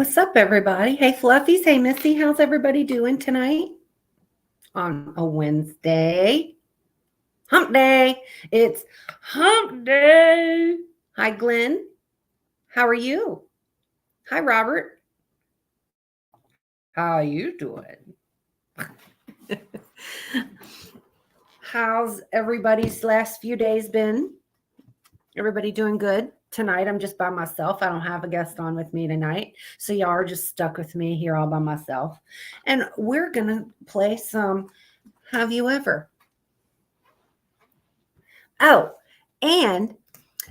What's up, everybody? Hey, Fluffies. Hey, Missy. How's everybody doing tonight on a Wednesday? Hump day. It's hump day. Hi, Glenn. How are you? Hi, Robert. How are you doing? How's everybody's last few days been? Everybody doing good? Tonight, I'm just by myself. I don't have a guest on with me tonight. So y'all are just stuck with me here all by myself. And we're going to play some Have You Ever? Oh, and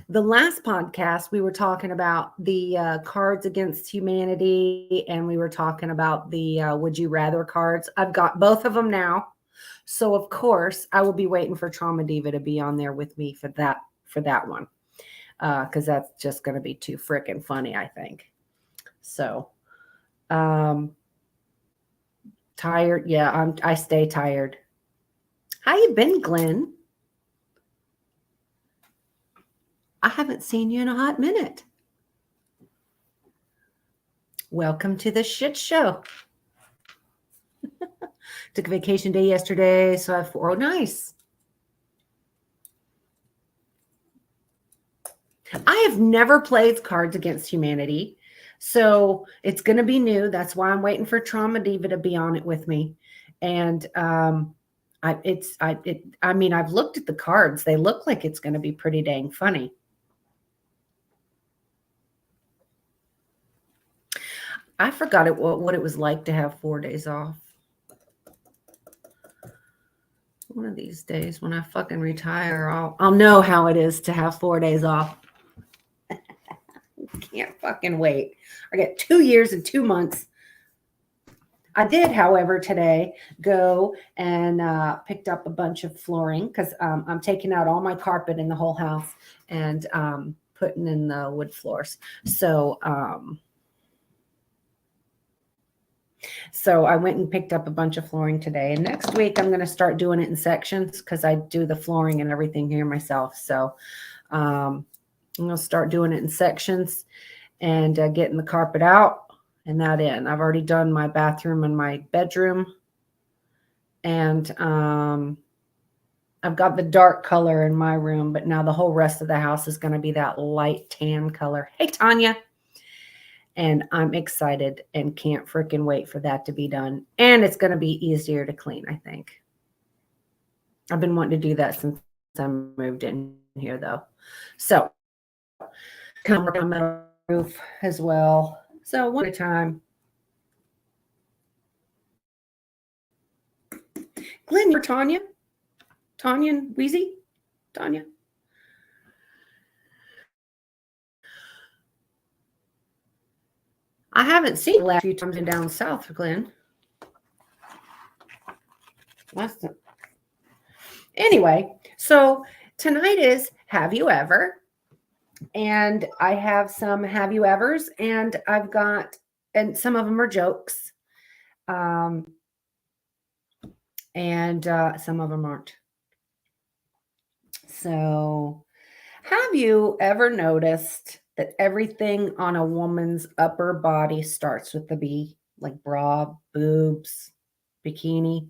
the last podcast, we were talking about the Cards Against Humanity, and we were talking about the Would You Rather cards. I've got both of them now. So, of course, I will be waiting for Trauma Diva to be on there with me for that one. Because that's just going to be too freaking funny, I think. So, tired. Yeah, I stay tired. How you been, Glenn? I haven't seen you in a hot minute. Welcome to the shit show. Took a vacation day yesterday, so I have 4. Oh, nice. I have never played Cards Against Humanity, so it's going to be new. That's why I'm waiting for Trauma Diva to be on it with me. And I've looked at the cards. They look like it's going to be pretty dang funny. I forgot what it was like to have 4 days off. One of these days when I fucking retire, I'll know how it is to have 4 days off. Can't fucking wait. I got 2 years and 2 months. I did, however, today go and picked up a bunch of flooring because I'm taking out all my carpet in the whole house and putting in the wood floors. So I went and picked up a bunch of flooring today. And next week, I'm going to start doing it in sections because I do the flooring and everything here myself. So I'm going to start doing it in sections and getting the carpet out and that in. I've already done my bathroom and my bedroom. And I've got the dark color in my room, but now the whole rest of the house is going to be that light tan color. Hey, Tanya. And I'm excited and can't freaking wait for that to be done. And it's going to be easier to clean, I think. I've been wanting to do that since I moved in here, though. So, come work on metal roof as well. So, one at a time. Glenn, you're Tanya? Tanya and Wheezy? Tanya? I haven't seen the last few times in down south, Glenn. Anyway, so tonight is Have You Ever? And I have some Have You Evers, and and some of them are jokes. And some of them aren't. So, have you ever noticed that everything on a woman's upper body starts with the B, like bra, boobs, bikini?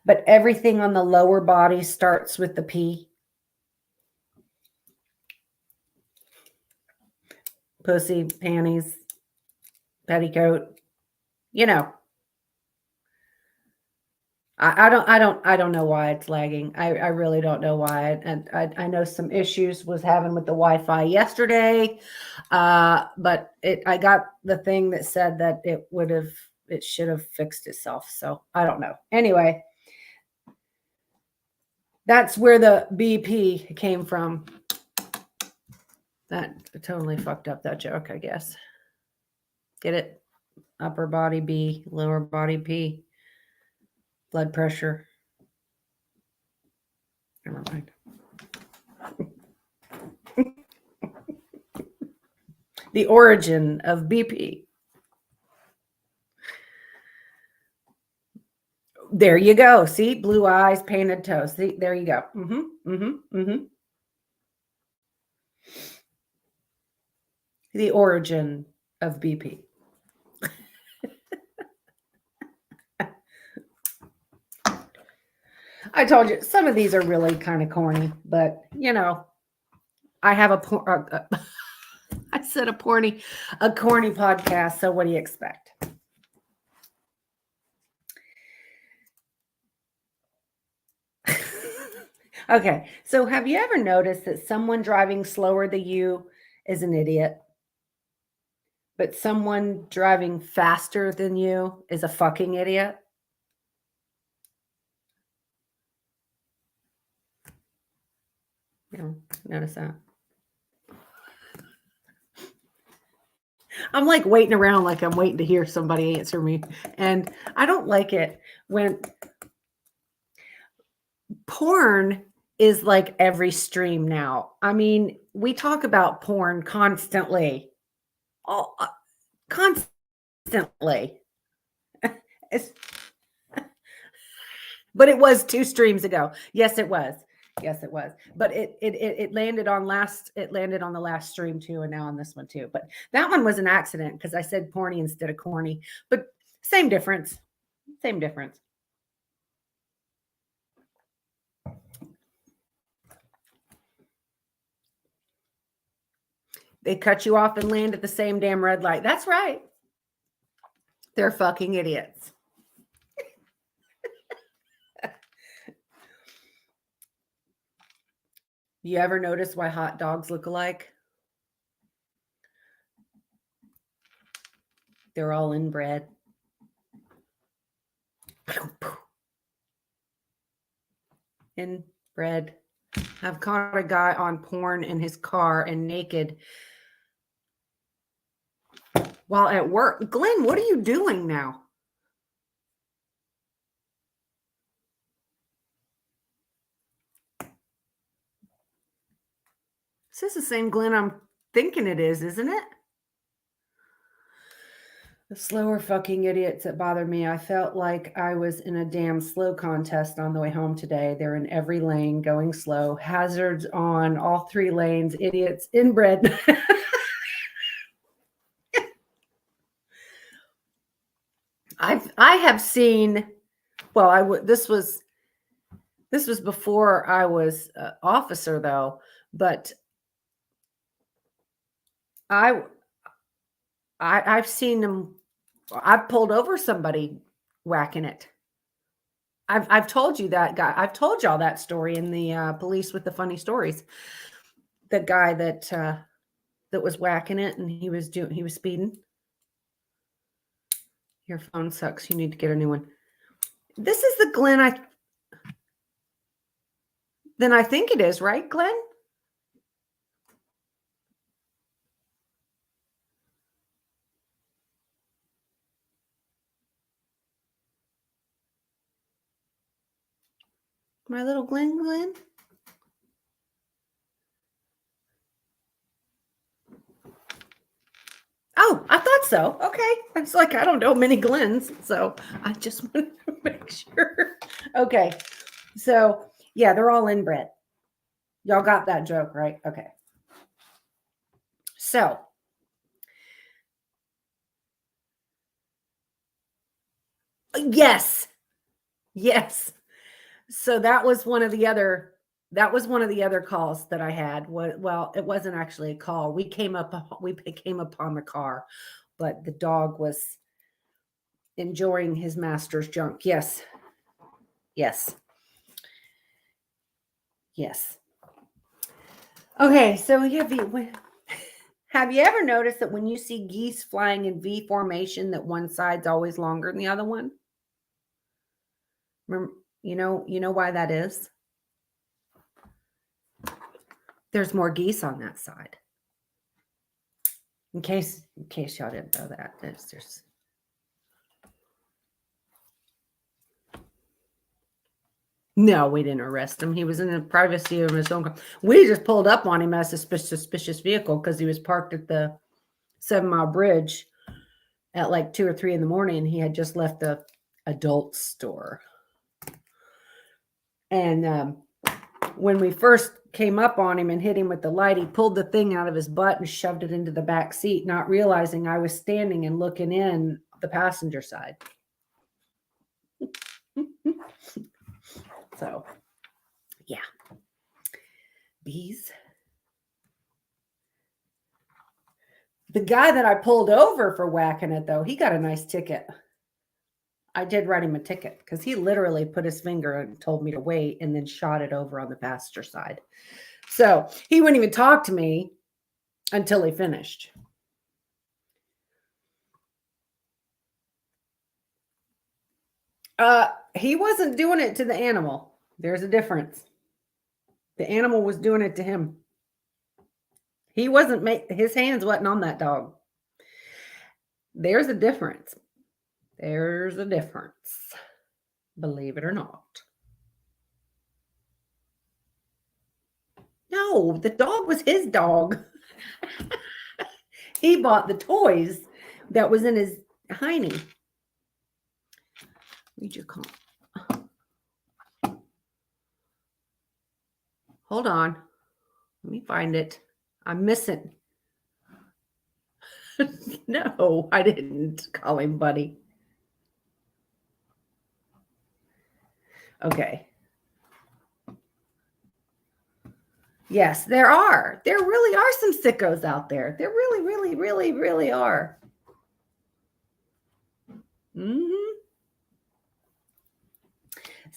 But everything on the lower body starts with the P. Pussy, panties, petticoat, you know. I don't know why it's lagging. I really don't know why. And I know some issues was having with the Wi-Fi yesterday. But I got the thing that said that it should have fixed itself. So I don't know. Anyway, that's where the BP came from. That totally fucked up that joke, I guess. Get it? Upper body B, lower body P. Blood pressure. Never mind. The origin of BP. There you go. See, blue eyes, painted toes. See, there you go. the origin of BP. I told you some of these are really kind of corny, but you know, I have I said a corny podcast. So what do you expect? Okay, so have you ever noticed that someone driving slower than you is an idiot, but someone driving faster than you is a fucking idiot? Yeah, notice that. I'm like waiting around, like I'm waiting to hear somebody answer me. And I don't like it when porn is like every stream now. I mean, we talk about porn constantly. Oh, constantly. It's, but it was 2 streams ago. Yes, it was. Yes, it was. But it landed on the last stream too, and now on this one too. But that one was an accident because I said porny instead of corny. But same difference. Same difference. They cut you off and land at the same damn red light. That's right. They're fucking idiots. You ever notice why hot dogs look alike? They're all inbred. Inbred. I've caught a guy on porn in his car and naked while at work. Glenn, what are you doing now? This is the same Glenn I'm thinking it is, isn't it? The slower fucking idiots that bother me. I felt like I was in a damn slow contest on the way home today. They're in every lane going slow, hazards on all 3 lanes, idiots, inbred. I have seen, well, this was before I was officer though, but I've seen them. I've pulled over somebody whacking it. I've told you that guy. I've told y'all that story in the police with the funny stories. The guy that was whacking it and he was speeding. Your phone sucks. You need to get a new one. This is the Glenn I think it is, right, Glenn? My little Glenn? Oh, I thought so. Okay. It's like, I don't know many Glens, so I just wanted to make sure. Okay. So, yeah, they're all inbred. Y'all got that joke, right? Okay. So, yes. Yes. So that was one of the other calls that I had. Well, it wasn't actually a call. We came upon the car, but the dog was enjoying his master's junk. Yes. Yes. Yes. Okay, so have you ever noticed that when you see geese flying in V formation that one side's always longer than the other one? Remember, you know why that is? There's more geese on that side. In case y'all didn't know that. There's No, we didn't arrest him. He was in the privacy of his own car. We just pulled up on him as a suspicious vehicle because he was parked at the 7 Mile Bridge at like 2 or 3 in the morning. He had just left the adult store. And when we first came up on him and hit him with the light, he pulled the thing out of his butt and shoved it into the back seat, not realizing I was standing and looking in the passenger side. So, yeah. Bees. The guy that I pulled over for whacking it, though, he got a nice ticket. I did write him a ticket because he literally put his finger and told me to wait and then shot it over on the passenger side. So he wouldn't even talk to me until he finished. He wasn't doing it to the animal. There's a difference. The animal was doing it to him. He wasn't his hands wasn't on that dog. There's a difference. There's a difference. Believe it or not. No, the dog was his dog. He bought the toys that was in his hiney. Read your comment. Hold on. Let me find it. I'm missing. No, I didn't call him buddy. Okay. Yes, there are. There really are some sickos out there. There really, really, really, really are.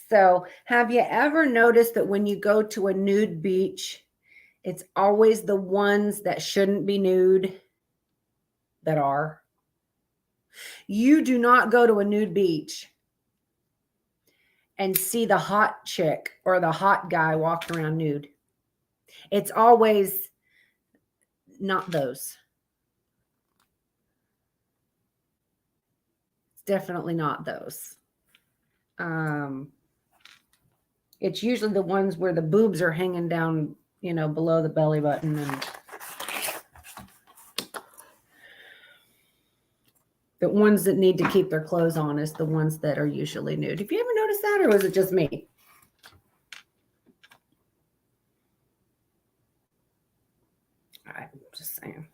So, have you ever noticed that when you go to a nude beach, it's always the ones that shouldn't be nude that are? You do not go to a nude beach and see the hot chick or the hot guy walking around nude. It's always not those. It's definitely not those. It's usually the ones where the boobs are hanging down, below the belly button, and the ones that need to keep their clothes on is the ones that are usually nude. Have you ever noticed that, or was it just me? I'm just saying.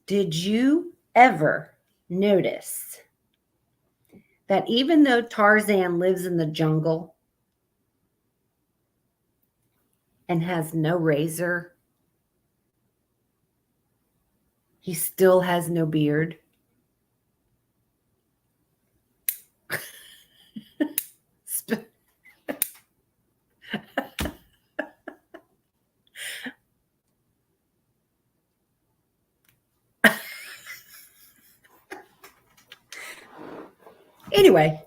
Did you ever notice that even though Tarzan lives in the jungle and has no razor, he still has no beard? Anyway,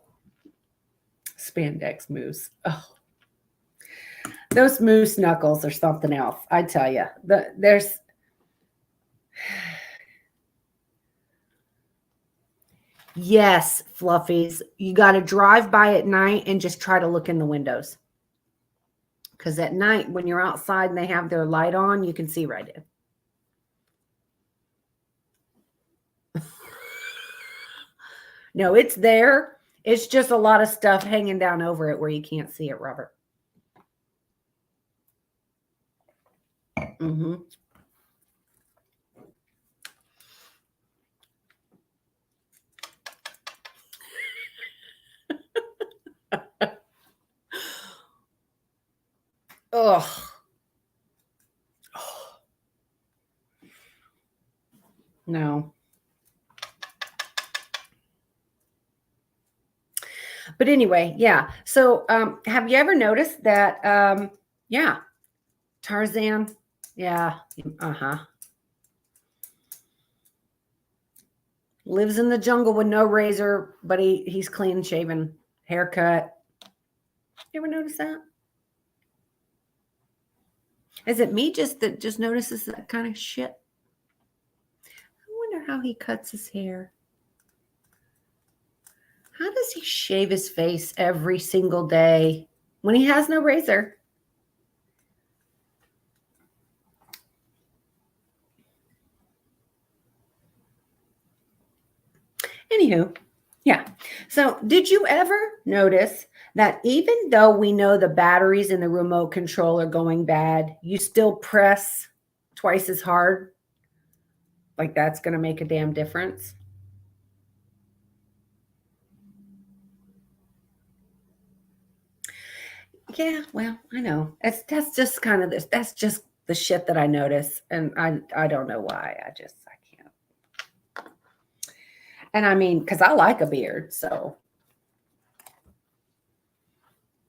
spandex moose. Oh, those moose knuckles are something else. I tell you, there's yes, fluffies. You got to drive by at night and just try to look in the windows. Because at night, when you're outside and they have their light on, you can see right in. No, it's there. It's just a lot of stuff hanging down over it where you can't see it, Robert. Mm-hmm. Ugh. No. But anyway, yeah. So have you ever noticed that, yeah, Tarzan, yeah, lives in the jungle with no razor, but he's clean shaven, haircut. You ever notice that? Is it me that just notices that kind of shit? I wonder how he cuts his hair. How does he shave his face every single day when he has no razor? Anywho, Yeah. So, did you ever notice that even though we know the batteries in the remote control are going bad, you still press twice as hard? Like that's going to make a damn difference. Yeah, well, I know. That's just kind of this. That's just the shit that I notice, and I don't know why. I can't. And I mean, because I like a beard, so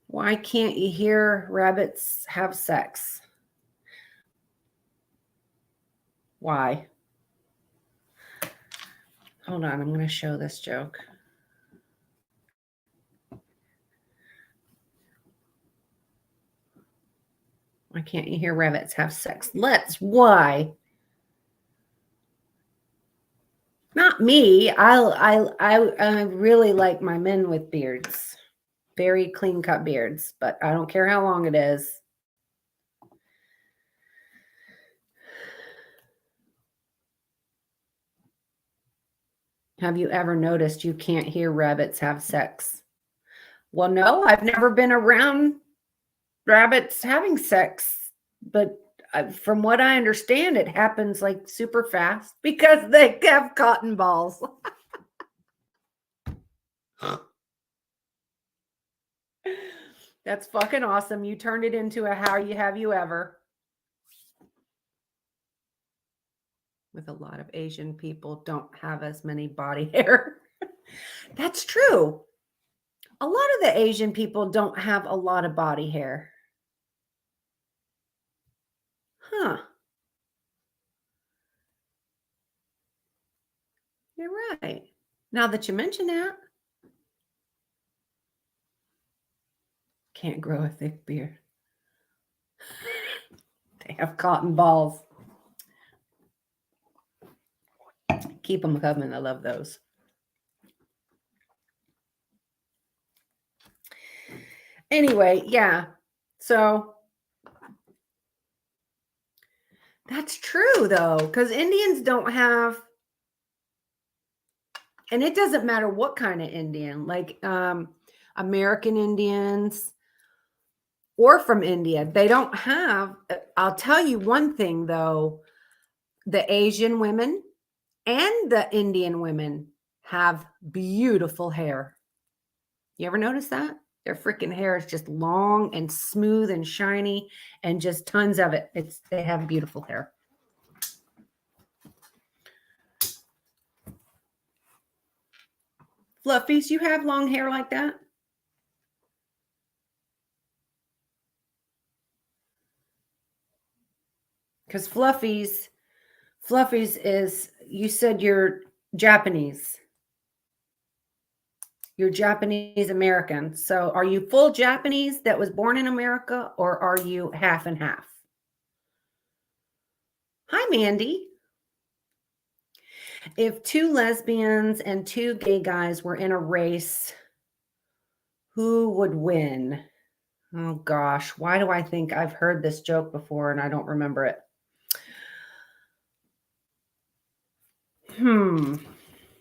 why can't you hear rabbits have sex? Why? Hold on, I'm going to show this joke. Why can't you hear rabbits have sex? Why? Not me. I really like my men with beards, very clean cut beards, but I don't care how long it is. Have you ever noticed you can't hear rabbits have sex? Well, no, I've never been around rabbits having sex, but from what I understand, it happens like super fast because they have cotton balls. That's fucking awesome. You turned it into a how you have you ever. With a lot of Asian people don't have as many body hair. That's true. A lot of the Asian people don't have a lot of body hair. Huh. You're right. Now that you mention that, can't grow a thick beard. They have cotton balls. Keep them coming. I love those. Anyway, yeah. So that's true though, because Indians don't have, and it doesn't matter what kind of Indian, like American Indians or from India, they don't have. I'll tell you one thing though, the Asian women and the Indian women have beautiful hair. You ever notice that? Their freaking hair is just long and smooth and shiny and just tons of it. They have beautiful hair. Fluffies, you have long hair like that? Because Fluffies is, you said you're Japanese. You're Japanese American. So are you full Japanese that was born in America, or are you half and half? Hi, Mandy. If two lesbians and two gay guys were in a race, who would win? Oh gosh, why do I think I've heard this joke before and I don't remember it?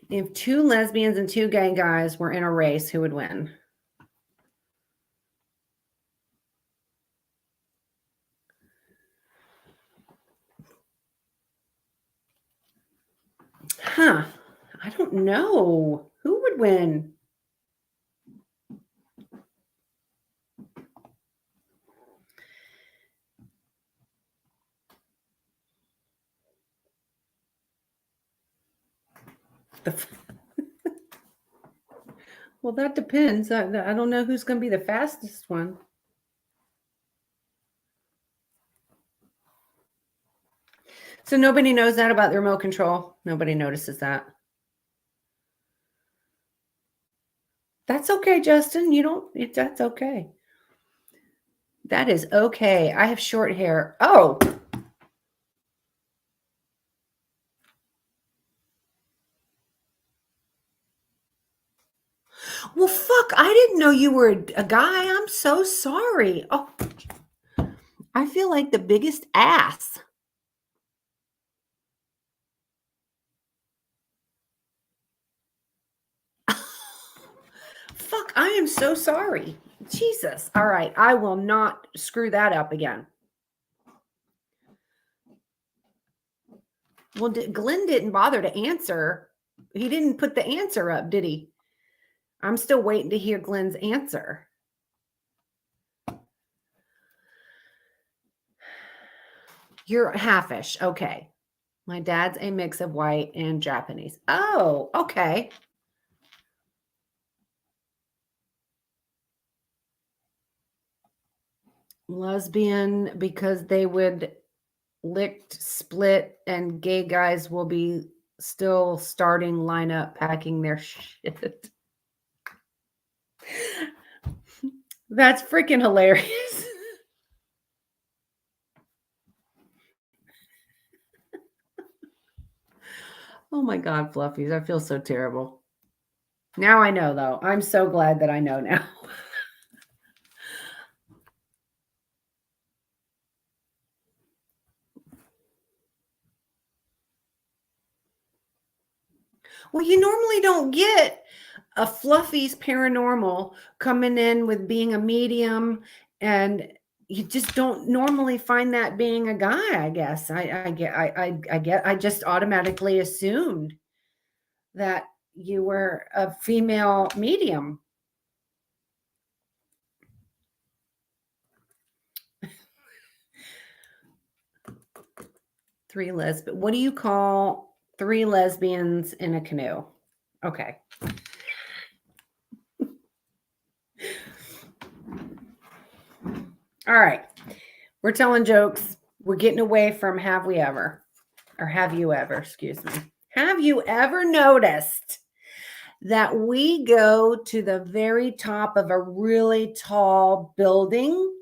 If two lesbians and two gay guys were in a race, who would win? Huh. I don't know. Who would win? Well, that depends. I don't know who's going to be the fastest one. So nobody knows that about the remote control. Nobody notices that. That's okay, Justin. That's okay. That is okay. I have short hair. Oh. Well, fuck. I didn't know you were a guy. I'm so sorry. Oh, I feel like the biggest ass. fuck? I am so sorry. Jesus. All right. I will not screw that up again. Well, Glenn didn't bother to answer. He didn't put the answer up, did he? I'm still waiting to hear Glenn's answer. You're halfish. Okay. My dad's a mix of white and Japanese. Oh, okay. Lesbian because they would licked, split, and gay guys will be still starting lineup packing their shit. That's freaking hilarious. Oh my God, Fluffies. I feel so terrible. Now I know, though. I'm so glad that I know now. Well, you normally don't get a Fluffy's paranormal coming in with being a medium, and you just don't normally find that being a guy. I guess I just automatically assumed that you were a female medium. What do you call 3 lesbians in a canoe? Okay. All right. We're telling jokes. We're getting away from have we ever, or have you ever, excuse me. Have you ever noticed that we go to the very top of a really tall building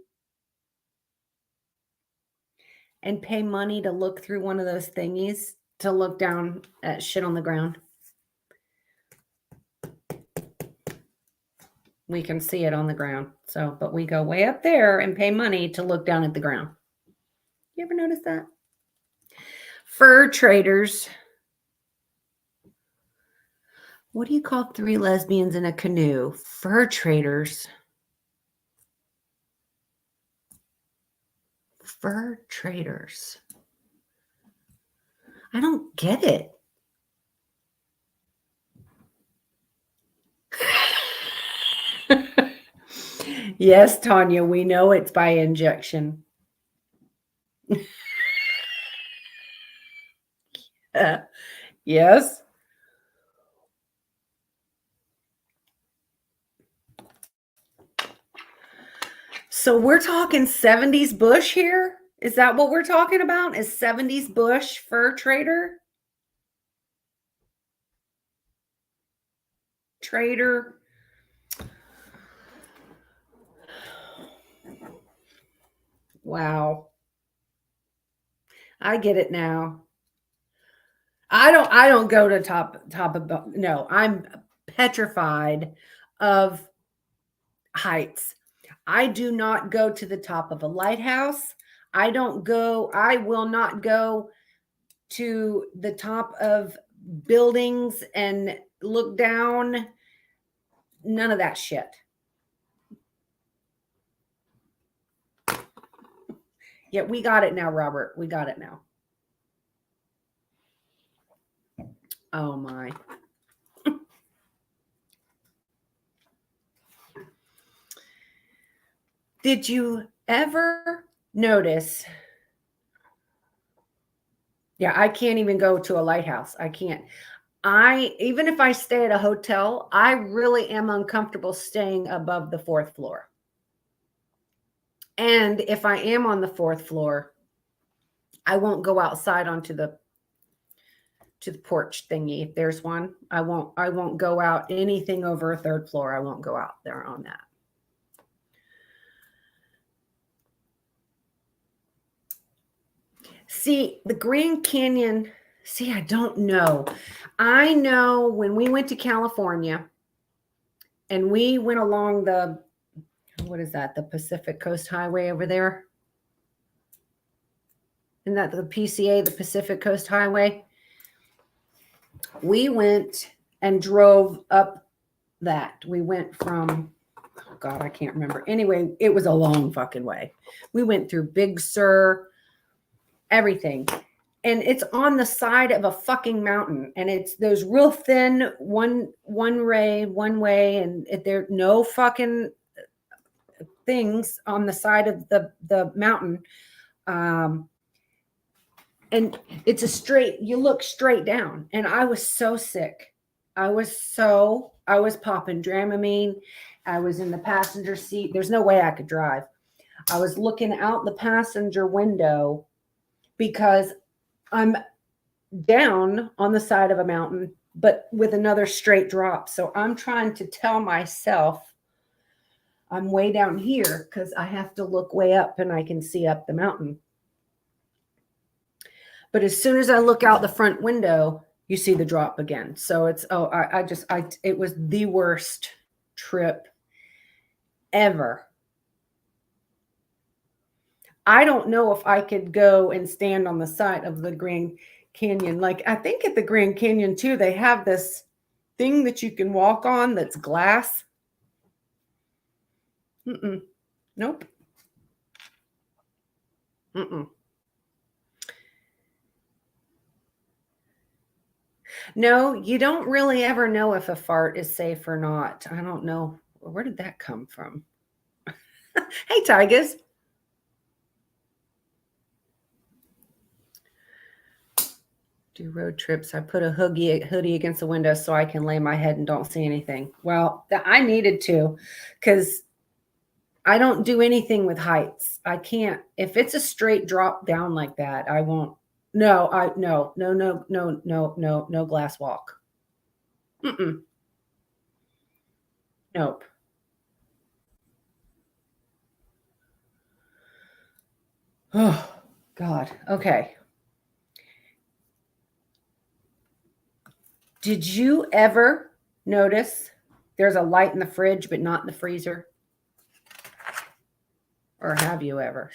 and pay money to look through one of those thingies to look down at shit on the ground? We can see it on the ground. So, but we go way up there and pay money to look down at the ground. You ever notice that? Fur traders. What do you call 3 lesbians in a canoe? Fur traders. Fur traders. I don't get it. Yes, Tanya, we know it's by injection. Yes. So we're talking 70s bush here? Is that what we're talking about? Is 70s bush fur trader? Trader. Wow. I get it now. I don't go to top of, no, I'm petrified of heights. I do not go to the top of a lighthouse. I will not go to the top of buildings and look down. None of that shit. Yeah, we got it now, Robert. We got it now. Oh my. Did you ever notice? Yeah, I can't even go to a lighthouse. I can't. Even if I stay at a hotel, I really am uncomfortable staying above the 4th floor. And if I am on the 4th floor, I won't go outside onto the porch thingy. If there's one, I won't go out anything over a 3rd floor. I won't go out there on that. See, the Grand Canyon, I don't know. I know when we went to California and we went along what is that? The Pacific Coast Highway over there? Isn't that the PCA, the Pacific Coast Highway? We went and drove up that. We went from, oh God, I can't remember. Anyway, it was a long fucking way. We went through Big Sur, everything. And it's on the side of a fucking mountain. And it's those real thin one way, and there no fucking things on the side of the mountain. And it's a straight, you look straight down. And I was so sick. I was popping Dramamine. I was in the passenger seat. There's no way I could drive. I was looking out the passenger window because I'm down on the side of a mountain, but with another straight drop. So I'm trying to tell myself I'm way down here because I have to look way up and I can see up the mountain. But as soon as I look out the front window, you see the drop again. So it's, it was the worst trip ever. I don't know if I could go and stand on the side of the Grand Canyon. Like, I think at the Grand Canyon too, they have this thing that you can walk on that's glass. Nope. No, you don't really ever know if a fart is safe or not. I don't know. Where did that come from? Hey, Tigers. Do road trips. I put a hoodie against the window so I can lay my head and don't see anything. Well, I needed to, because I don't do anything with heights. I can't. If it's a straight drop down like that, I won't. No, no glass walk. Nope. Oh, God. Okay. Did you ever notice there's a light in the fridge, but not in the freezer? Or have you ever,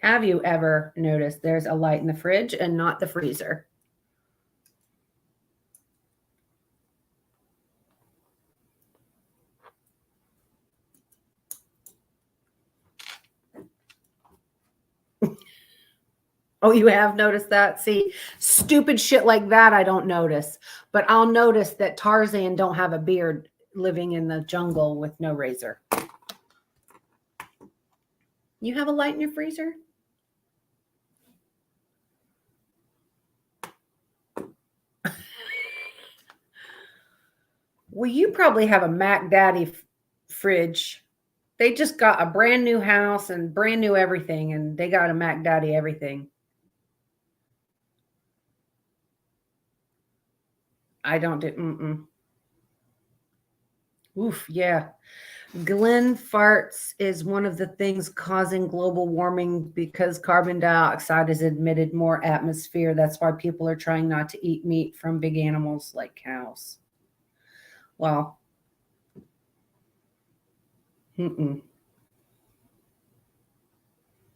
have you ever noticed there's a light in the fridge and not the freezer? Oh, you have noticed that? See, stupid shit like that I don't notice. But I'll notice that Tarzan don't have a beard living in the jungle with no razor. You have a light in your freezer? Well, you probably have a Mac Daddy fridge. They just got a brand new house and brand new everything, and they got a Mac Daddy everything. I don't do. Oof, yeah. Glenn farts is one of the things causing global warming because carbon dioxide is emitted more atmosphere. That's why people are trying not to eat meat from big animals like cows. Well, do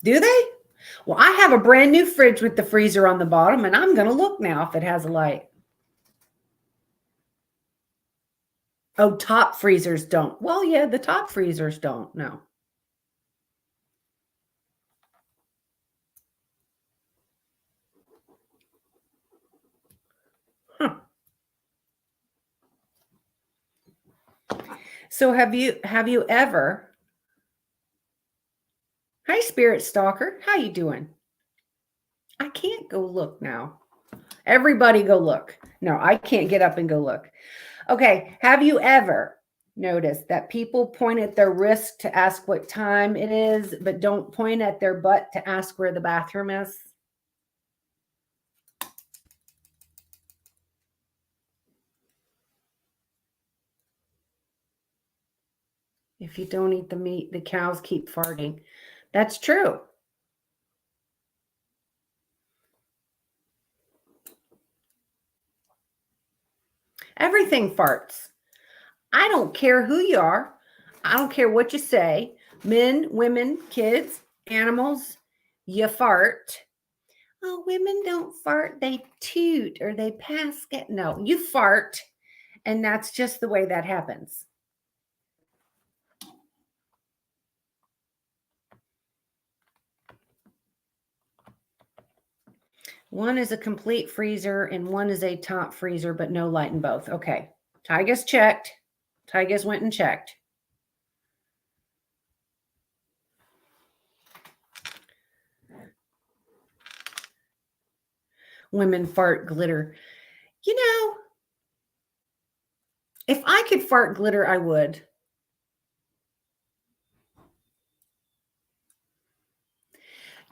they? Well, I have a brand new fridge with the freezer on the bottom, and I'm going to look now if it has a light. Oh, top freezers don't. Well, yeah, the top freezers don't. No. Huh. So have you ever? Hi, Spirit Stalker. How you doing? I can't go look now. Everybody go look. No, I can't get up and go look. Okay. Have you ever noticed that people point at their wrist to ask what time it is, but don't point at their butt to ask where the bathroom is? If you don't eat the meat, the cows keep farting. That's true. Everything farts. I don't care who you are. I don't care what you say. Men, women, kids, animals, you fart. Oh, women don't fart. They toot or they pass it. No, you fart. And that's just the way that happens. One is a complete freezer and one is a top freezer, but no light in both. Okay. Tygus checked. Tygus went and checked. Women fart glitter. You know, if I could fart glitter, I would.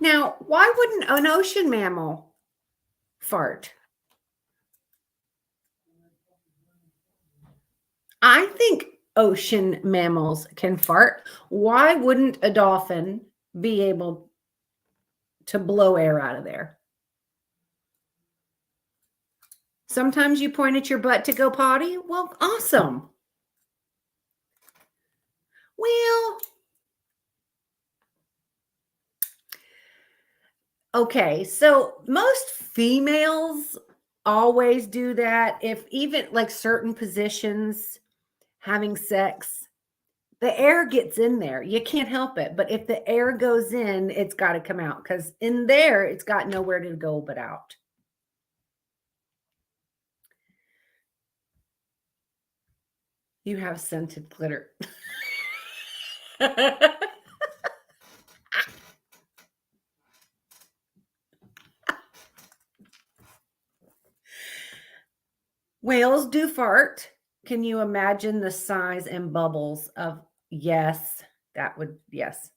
Now, why wouldn't an ocean mammal fart? I think ocean mammals can fart. Why wouldn't a dolphin be able to blow air out of there? Sometimes you point at your butt to go potty. Well, awesome. Well, okay. So most females always do that. If even like certain positions, having sex, the air gets in there. You can't help it. But if the air goes in, it's got to come out because in there, it's got nowhere to go but out. You have scented glitter. Whales do fart. Can you imagine the size and bubbles of, yes, that would, yes.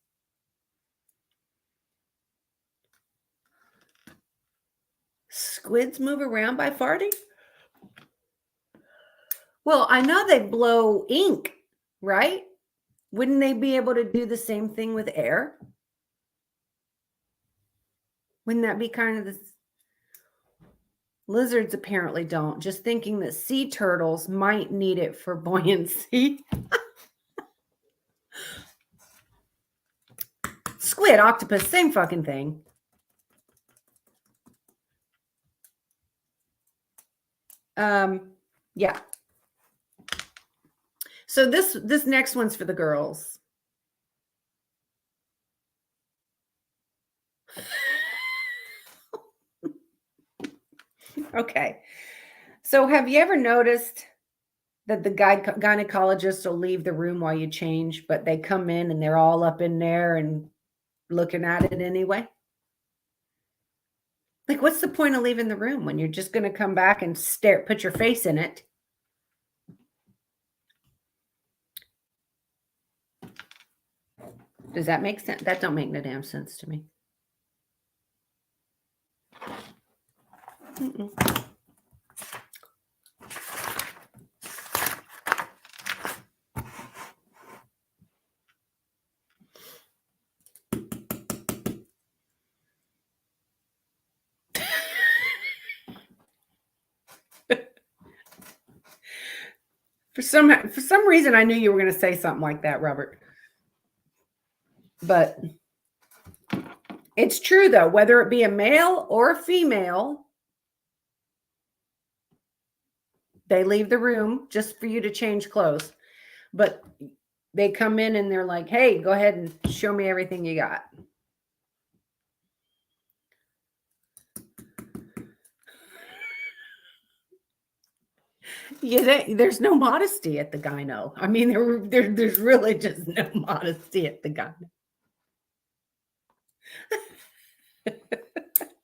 Squids move around by farting? Well, I know they blow ink, right? Wouldn't they be able to do the same thing with air? Wouldn't that be kind of the lizards apparently don't, just thinking that sea turtles might need it for buoyancy. Squid, octopus, same fucking thing. Yeah. So this next one's for the girls. Okay. So have you ever noticed that the gynecologist will leave the room while you change, but they come in and they're all up in there and looking at it anyway? Like, what's the point of leaving the room when you're just going to come back and stare, put your face in it? Does that make sense? That don't make no damn sense to me. Mm-mm. For some reason, I knew you were going to say something like that, Robert. But it's true, though, whether it be a male or a female, they leave the room just for you to change clothes. But they come in and they're like, hey, go ahead and show me everything you got. Yeah, there's no modesty at the gyno. I mean, there's really just no modesty at the gyno.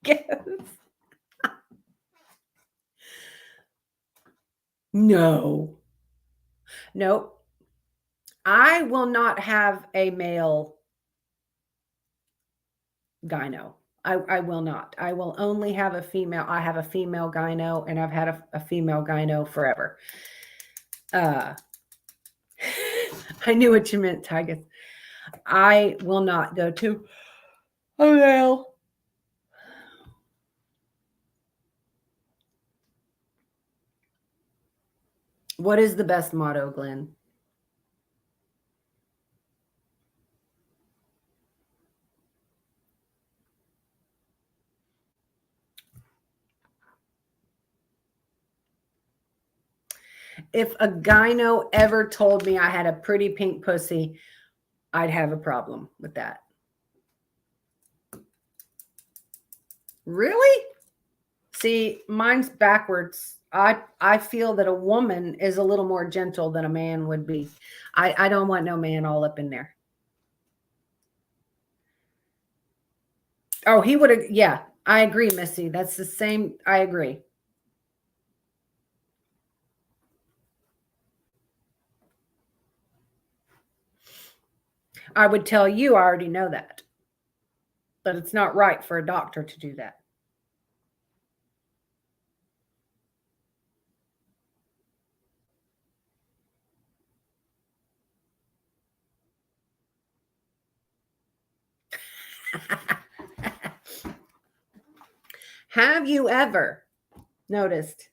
Yes. No. Nope. I will not have a male gyno. I will not. I will only have a female. I have a female gyno, and I've had a female gyno forever. I knew what you meant, Tigus. I will not go to a male. What is the best motto, Glenn? If a gyno ever told me I had a pretty pink pussy, I'd have a problem with that. Really? See, mine's backwards. I feel that a woman is a little more gentle than a man would be. I don't want no man all up in there. Oh, he would have. Yeah, I agree, Missy. That's the same. I agree. I would tell you I already know that, but it's not right for a doctor to do that. Have you ever noticed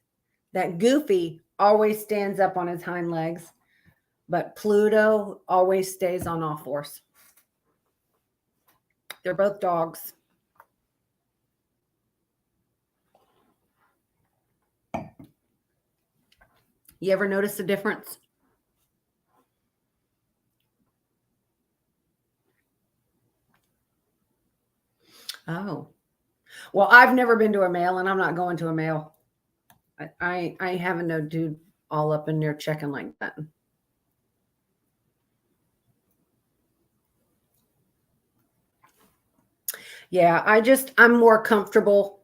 that Goofy always stands up on his hind legs, but Pluto always stays on all fours? They're both dogs. You ever notice the difference? Oh, well, I've never been to a male, and I'm not going to a male. I haven't no dude all up in there checking like that. Yeah, I'm more comfortable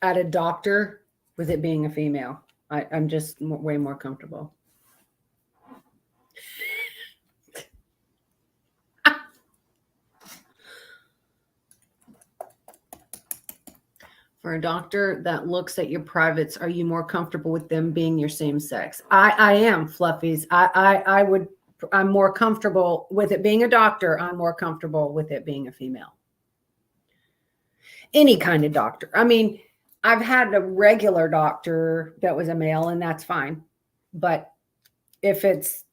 at a doctor with it being a female. I'm just way more comfortable. For a doctor that looks at your privates, are you more comfortable with them being your same sex? I am, Fluffies. I'm more comfortable with it being a doctor. I'm more comfortable with it being a female. Any kind of doctor. I mean, I've had a regular doctor that was a male, and that's fine. But if it's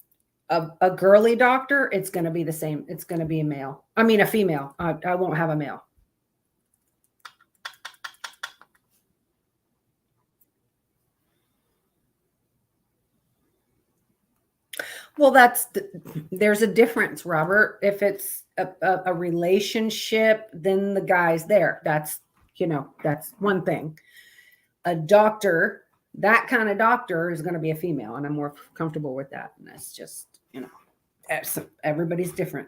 a girly doctor, it's going to be the same. It's going to be a male. I mean, a female. I won't have a male. Well, there's a difference, Robert. If it's a relationship, then the guy's there. That's one thing. A doctor, that kind of doctor is going to be a female, and I'm more comfortable with that. And that's just, everybody's different.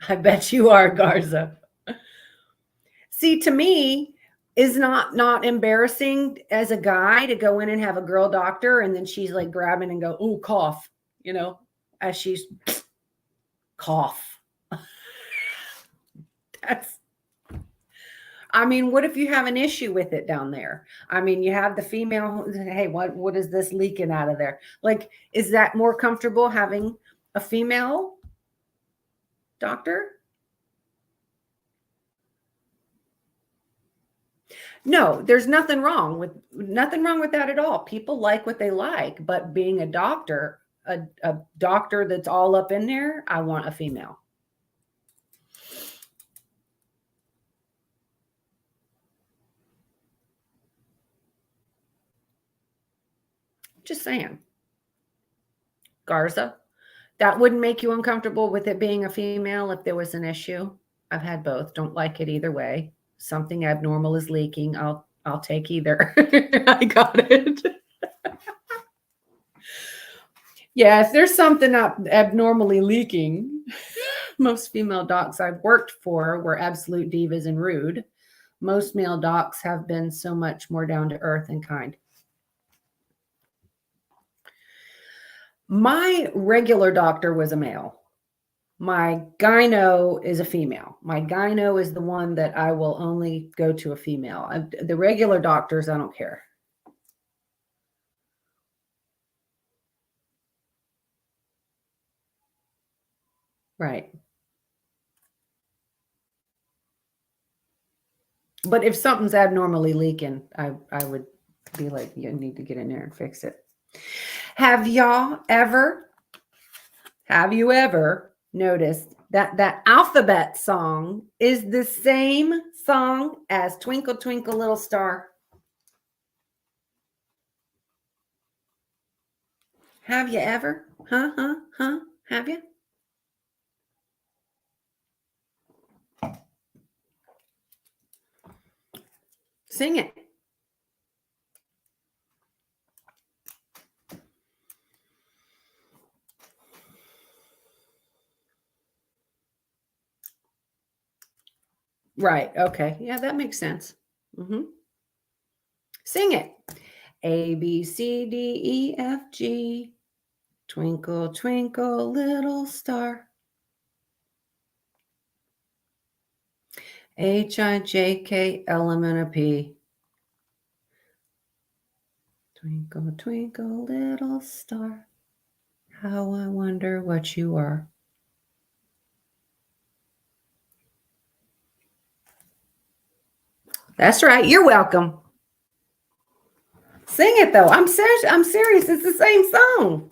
I bet you are, Garza. See, to me, is not embarrassing as a guy to go in and have a girl doctor, and then she's like grabbing and go, "Oh, cough," as she's cough. That's I mean, what if you have an issue with it down there? I mean, you have the female, hey, what is this leaking out of there? Like, is that more comfortable having a female doctor? No, there's nothing wrong with that at all. People like what they like, but being a doctor that's all up in there, I want a female. Just saying. Garza, that wouldn't make you uncomfortable with it being a female if there was an issue. I've had both. Don't like it either way. Something abnormal is leaking. I'll take either. I got it. Yeah, if there's something abnormally leaking, most female docs I've worked for were absolute divas and rude. Most male docs have been so much more down to earth and kind. My regular doctor was a male. My gyno is a female. My gyno is the one that I will only go to a female. The regular doctors, I don't care. Right. But if something's abnormally leaking, I would be like, you need to get in there and fix it. Have you ever noticed that alphabet song is the same song as Twinkle Twinkle Little Star? Have you ever? Have you? Sing it. Right. Okay. Yeah, that makes sense. Sing it. A, B, C, D, E, F, G. Twinkle, twinkle, little star. H, I, J, K, L, M, N, O, P. Twinkle, twinkle, little star. How I wonder what you are. That's right. You're welcome. Sing it though. I'm serious. I'm serious. It's the same song.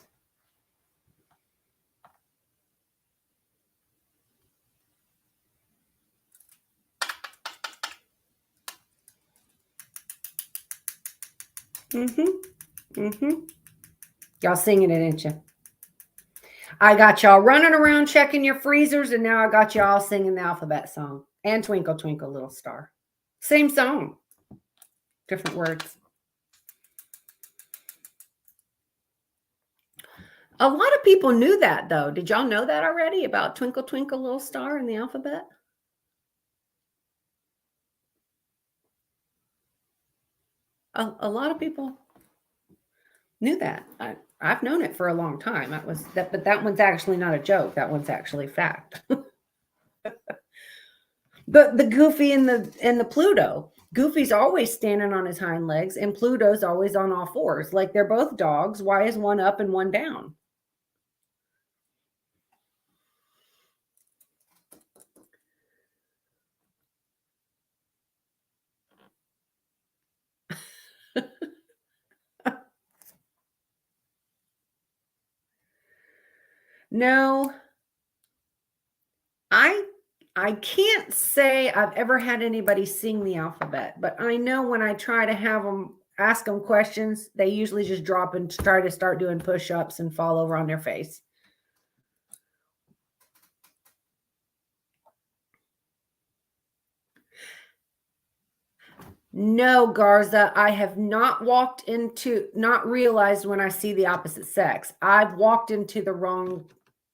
Y'all singing it, ain't you? I got y'all running around checking your freezers, and now I got y'all singing the alphabet song and Twinkle, Twinkle, Little Star. Same song, different words. A lot of people knew that, though. Did y'all know that already about Twinkle, Twinkle, Little Star in the alphabet? A lot of people knew that. I've known it for a long time. But that one's actually not a joke. That one's actually fact. But the Goofy and the Pluto. Goofy's always standing on his hind legs, and Pluto's always on all fours. Like they're both dogs. Why is one up and one down? No, I can't say I've ever had anybody sing the alphabet, but I know when I try to have them ask them questions, they usually just drop and try to start doing push-ups and fall over on their face. No, Garza, I have not realized when I see the opposite sex. I've walked into the wrong,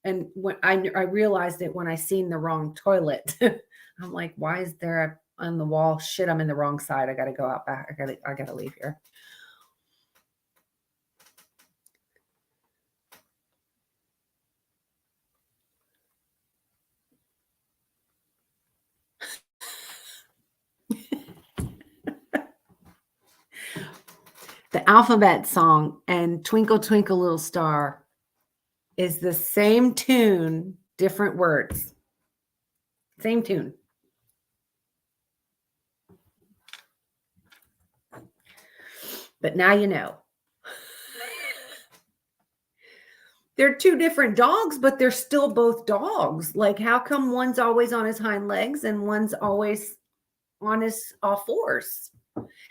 and when I realized it when I seen the wrong toilet. I'm like, why is there on the wall? Shit, I'm in the wrong side. I got to go out back. I got to leave here. The alphabet song and Twinkle, Twinkle, Little Star is the same tune, different words. Same tune. But now you know. They're two different dogs, but they're still both dogs. Like, how come one's always on his hind legs and one's always on his all fours?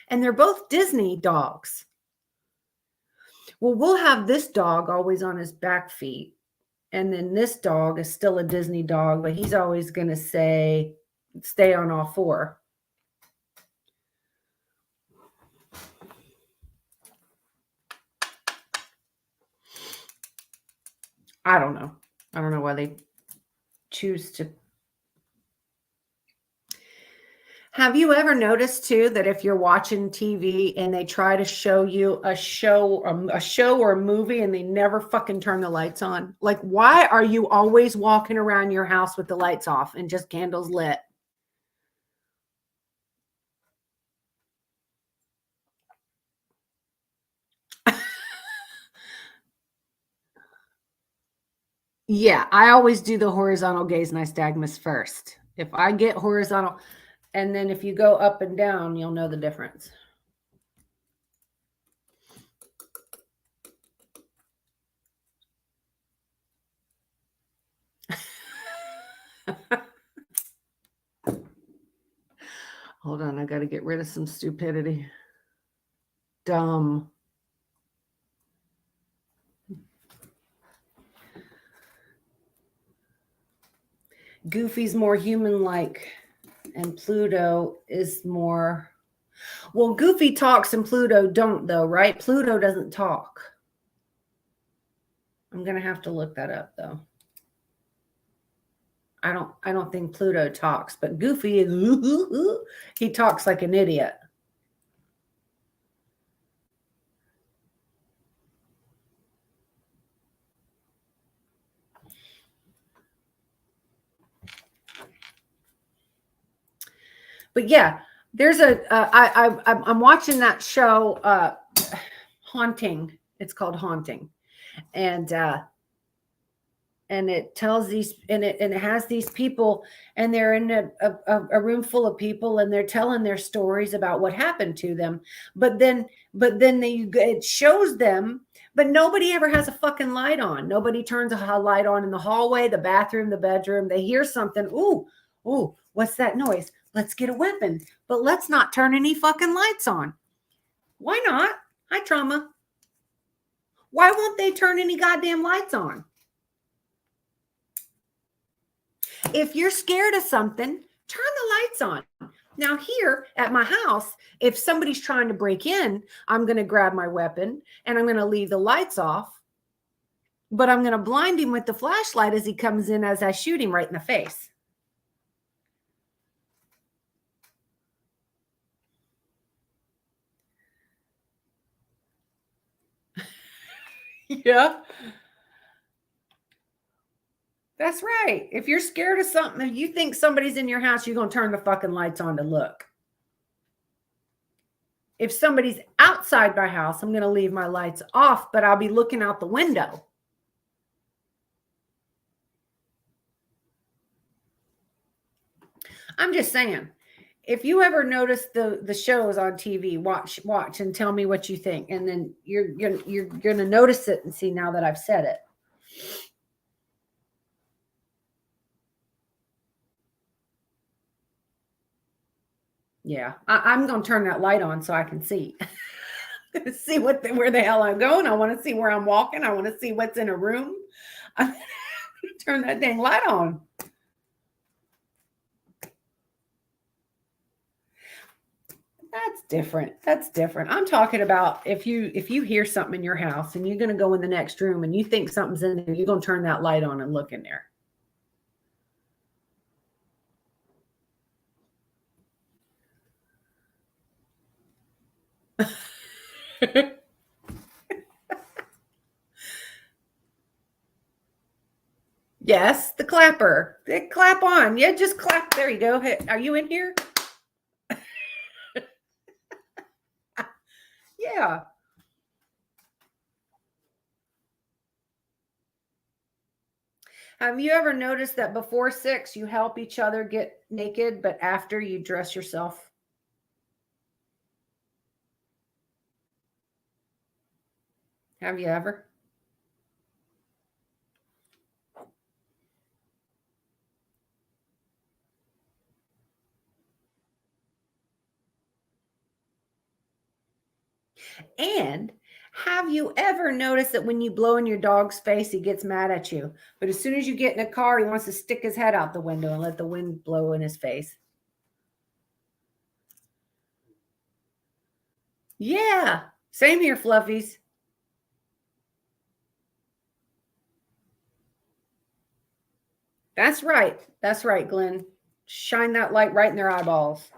And they're both Disney dogs. Well, we'll have this dog always on his back feet. And then this dog is still a Disney dog, but he's always going to stay on all four. I don't know. I don't know why they choose to. Have you ever noticed too that if you're watching TV and they try to show you a show or a movie and they never fucking turn the lights on? Like, why are you always walking around your house with the lights off and just candles lit? Yeah, I always do the horizontal gaze nystagmus first. If I get horizontal, and then if you go up and down, you'll know the difference. Hold on, I got to get rid of some stupidity. Dumb. Goofy's more human-like, and Pluto is more. Well, Goofy talks and Pluto don't, though, right? Pluto doesn't talk. I'm gonna have to look that up, though. I don't think Pluto talks, but Goofy is he talks like an idiot. But yeah, there's I'm watching that show, Haunting. It's called Haunting, and it tells these and it has these people, and they're in a room full of people, and they're telling their stories about what happened to them. But then it shows them, but nobody ever has a fucking light on. Nobody turns a light on in the hallway, the bathroom, the bedroom. They hear something. Ooh, what's that noise? Let's get a weapon, but let's not turn any fucking lights on. Why not? Hi, trauma. Why won't they turn any goddamn lights on? If you're scared of something, turn the lights on. Now, here at my house, if somebody's trying to break in, I'm going to grab my weapon and I'm going to leave the lights off, but I'm going to blind him with the flashlight as he comes in, as I shoot him right in the face. Yeah. That's right. If you're scared of something, if you think somebody's in your house, you're going to turn the fucking lights on to look. If somebody's outside my house, I'm going to leave my lights off, but I'll be looking out the window. I'm just saying, if you ever notice the shows on TV, watch and tell me what you think, and then you're going to notice it and see now that I've said it. Yeah, I'm going to turn that light on so I can see. See where the hell I'm going. I want to see where I'm walking. I want to see what's in a room. I'm going to turn that dang light on. That's different. That's different. I'm talking about if you hear something in your house and you're going to go in the next room and you think something's in there, you're going to turn that light on and look in there. Yes, the clapper. Clap on. Yeah, just clap. There you go. Hey, are you in here? Yeah. Have you ever noticed that before sex you help each other get naked, but after you dress yourself? Have you ever? And have you ever noticed that when you blow in your dog's face, he gets mad at you? But as soon as you get in a car, he wants to stick his head out the window and let the wind blow in his face. Yeah. Same here, Fluffies. That's right. That's right, Glenn. Shine that light right in their eyeballs.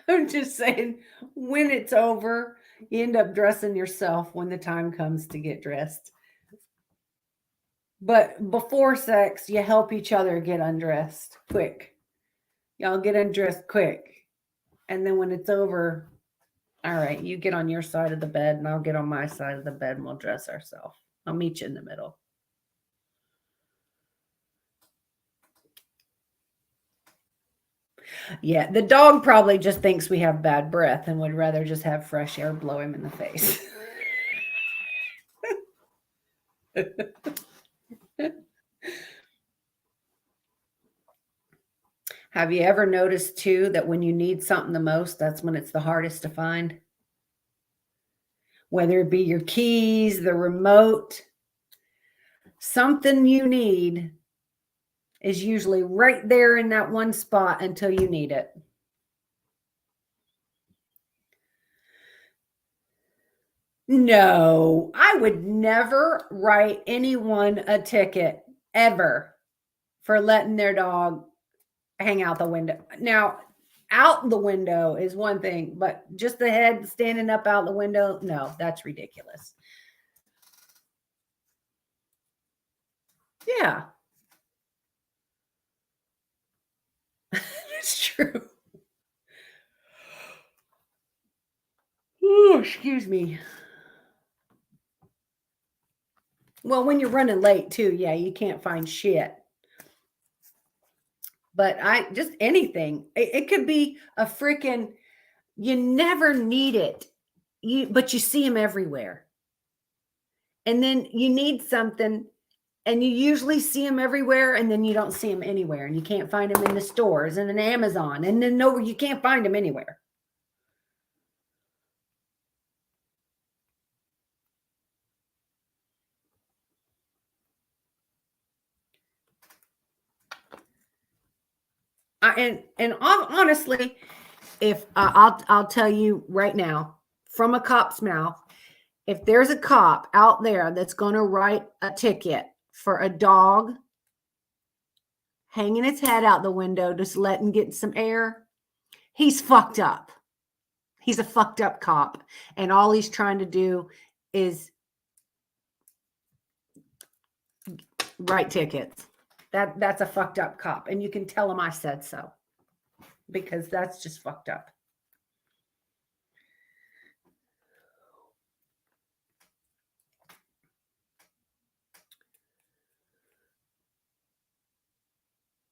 I'm just saying, when it's over, you end up dressing yourself when the time comes to get dressed. But before sex, you help each other get undressed quick. Y'all get undressed quick. And then when it's over, all right, you get on your side of the bed and I'll get on my side of the bed and we'll dress ourselves. I'll meet you in the middle. Yeah, the dog probably just thinks we have bad breath and would rather just have fresh air blow him in the face. Have you ever noticed too that when you need something the most, that's when it's the hardest to find? Whether it be your keys, the remote, something you need is usually right there in that one spot until you need it. No, I would never write anyone a ticket ever for letting their dog hang out the window. Now, out the window is one thing, but just the head standing up out the window, no, that's ridiculous. Yeah, it's true. Ooh, excuse me. Well, when you're running late too, yeah, you can't find shit. But I just anything. It could be a freaking you never need it. But you see them everywhere. And then you need something and you usually see them everywhere and then you don't see them anywhere and you can't find them in the stores and in Amazon and then no you can't find them anywhere. Honestly, if I'll tell you right now from a cop's mouth, if there's a cop out there that's going to write a ticket for a dog hanging its head out the window, just letting get some air, he's fucked up. He's a fucked up cop. And all he's trying to do is write tickets. That's a fucked up cop. And you can tell him I said so because that's just fucked up.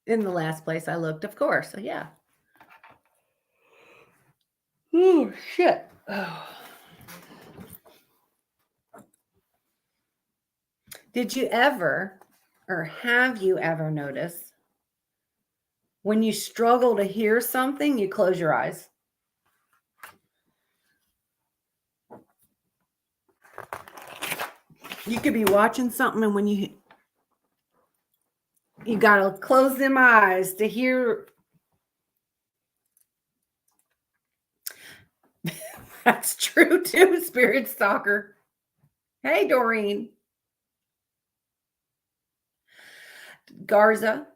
In the last place I looked, of course. So yeah. Oh shit. Oh. Did you ever or have you ever noticed when you struggle to hear something, you close your eyes? You could be watching something and when you got to close them eyes to hear. That's true too, Spirit Stalker. Hey, Doreen. Garza,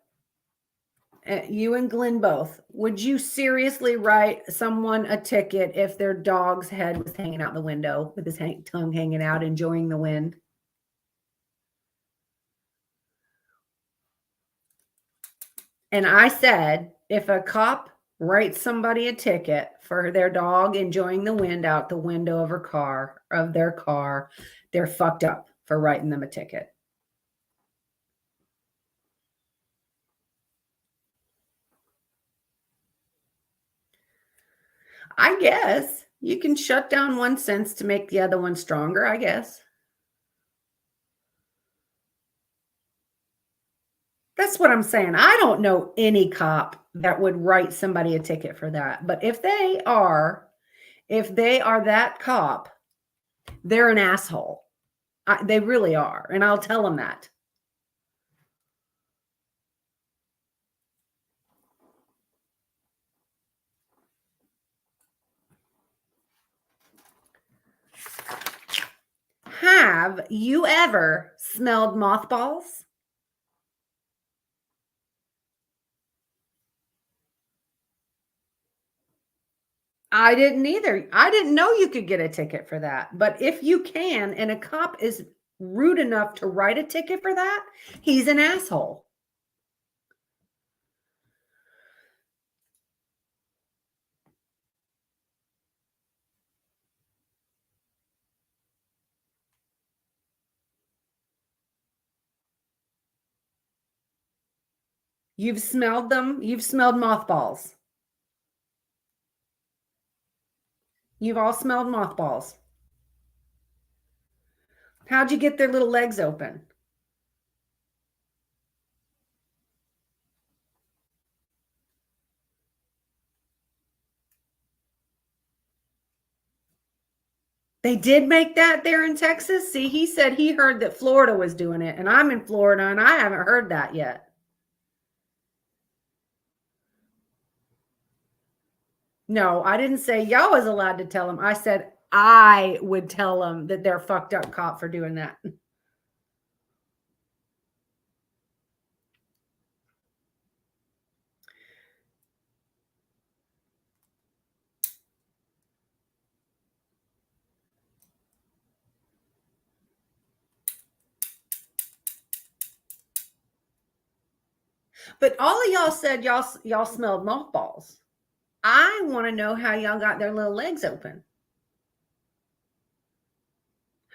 you and Glenn both. Would you seriously write someone a ticket if their dog's head was hanging out the window with his tongue hanging out, enjoying the wind? And I said, if a cop writes somebody a ticket for their dog enjoying the wind out the window of their car, they're fucked up for writing them a ticket. I guess you can shut down one sense to make the other one stronger, I guess. That's what I'm saying. I don't know any cop that would write somebody a ticket for that. But if they are that cop, they're an asshole. They really are. And I'll tell them that. Have you ever smelled mothballs? I didn't either. I didn't know you could get a ticket for that. But if you can, and a cop is rude enough to write a ticket for that, he's an asshole. You've smelled them. You've smelled mothballs. You've all smelled mothballs. How'd you get their little legs open? They did make that there in Texas? See, he said he heard that Florida was doing it, and I'm in Florida, and I haven't heard that yet. No, I didn't say y'all was allowed to tell them. I said I would tell them that they're fucked up cop for doing that. But all of y'all said y'all smelled mothballs. I want to know how y'all got their little legs open.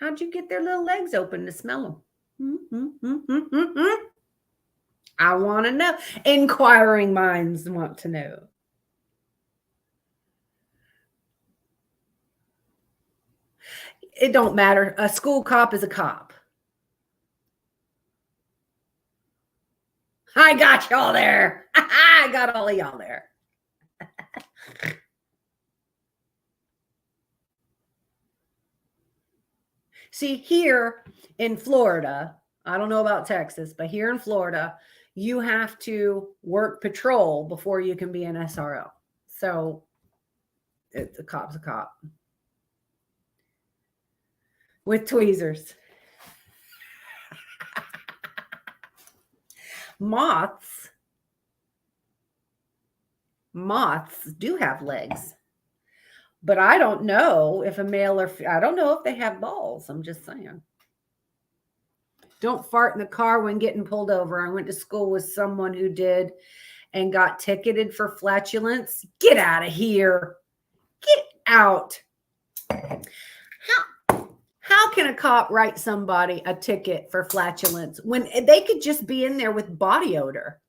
How'd you get their little legs open to smell them? I want to know. Inquiring minds want to know. It don't matter. A school cop is a cop. I got y'all there. I got all of y'all there. See, here in Florida, I don't know about Texas, but here in Florida, you have to work patrol before you can be an SRO. So the cop's a cop with tweezers. Moths do have legs, but I don't know if a male or I don't know if they have balls. I'm just saying. Don't fart in the car when getting pulled over. I went to school with someone who did and got ticketed for flatulence. Get out of here. Get out. How can a cop write somebody a ticket for flatulence when they could just be in there with body odor?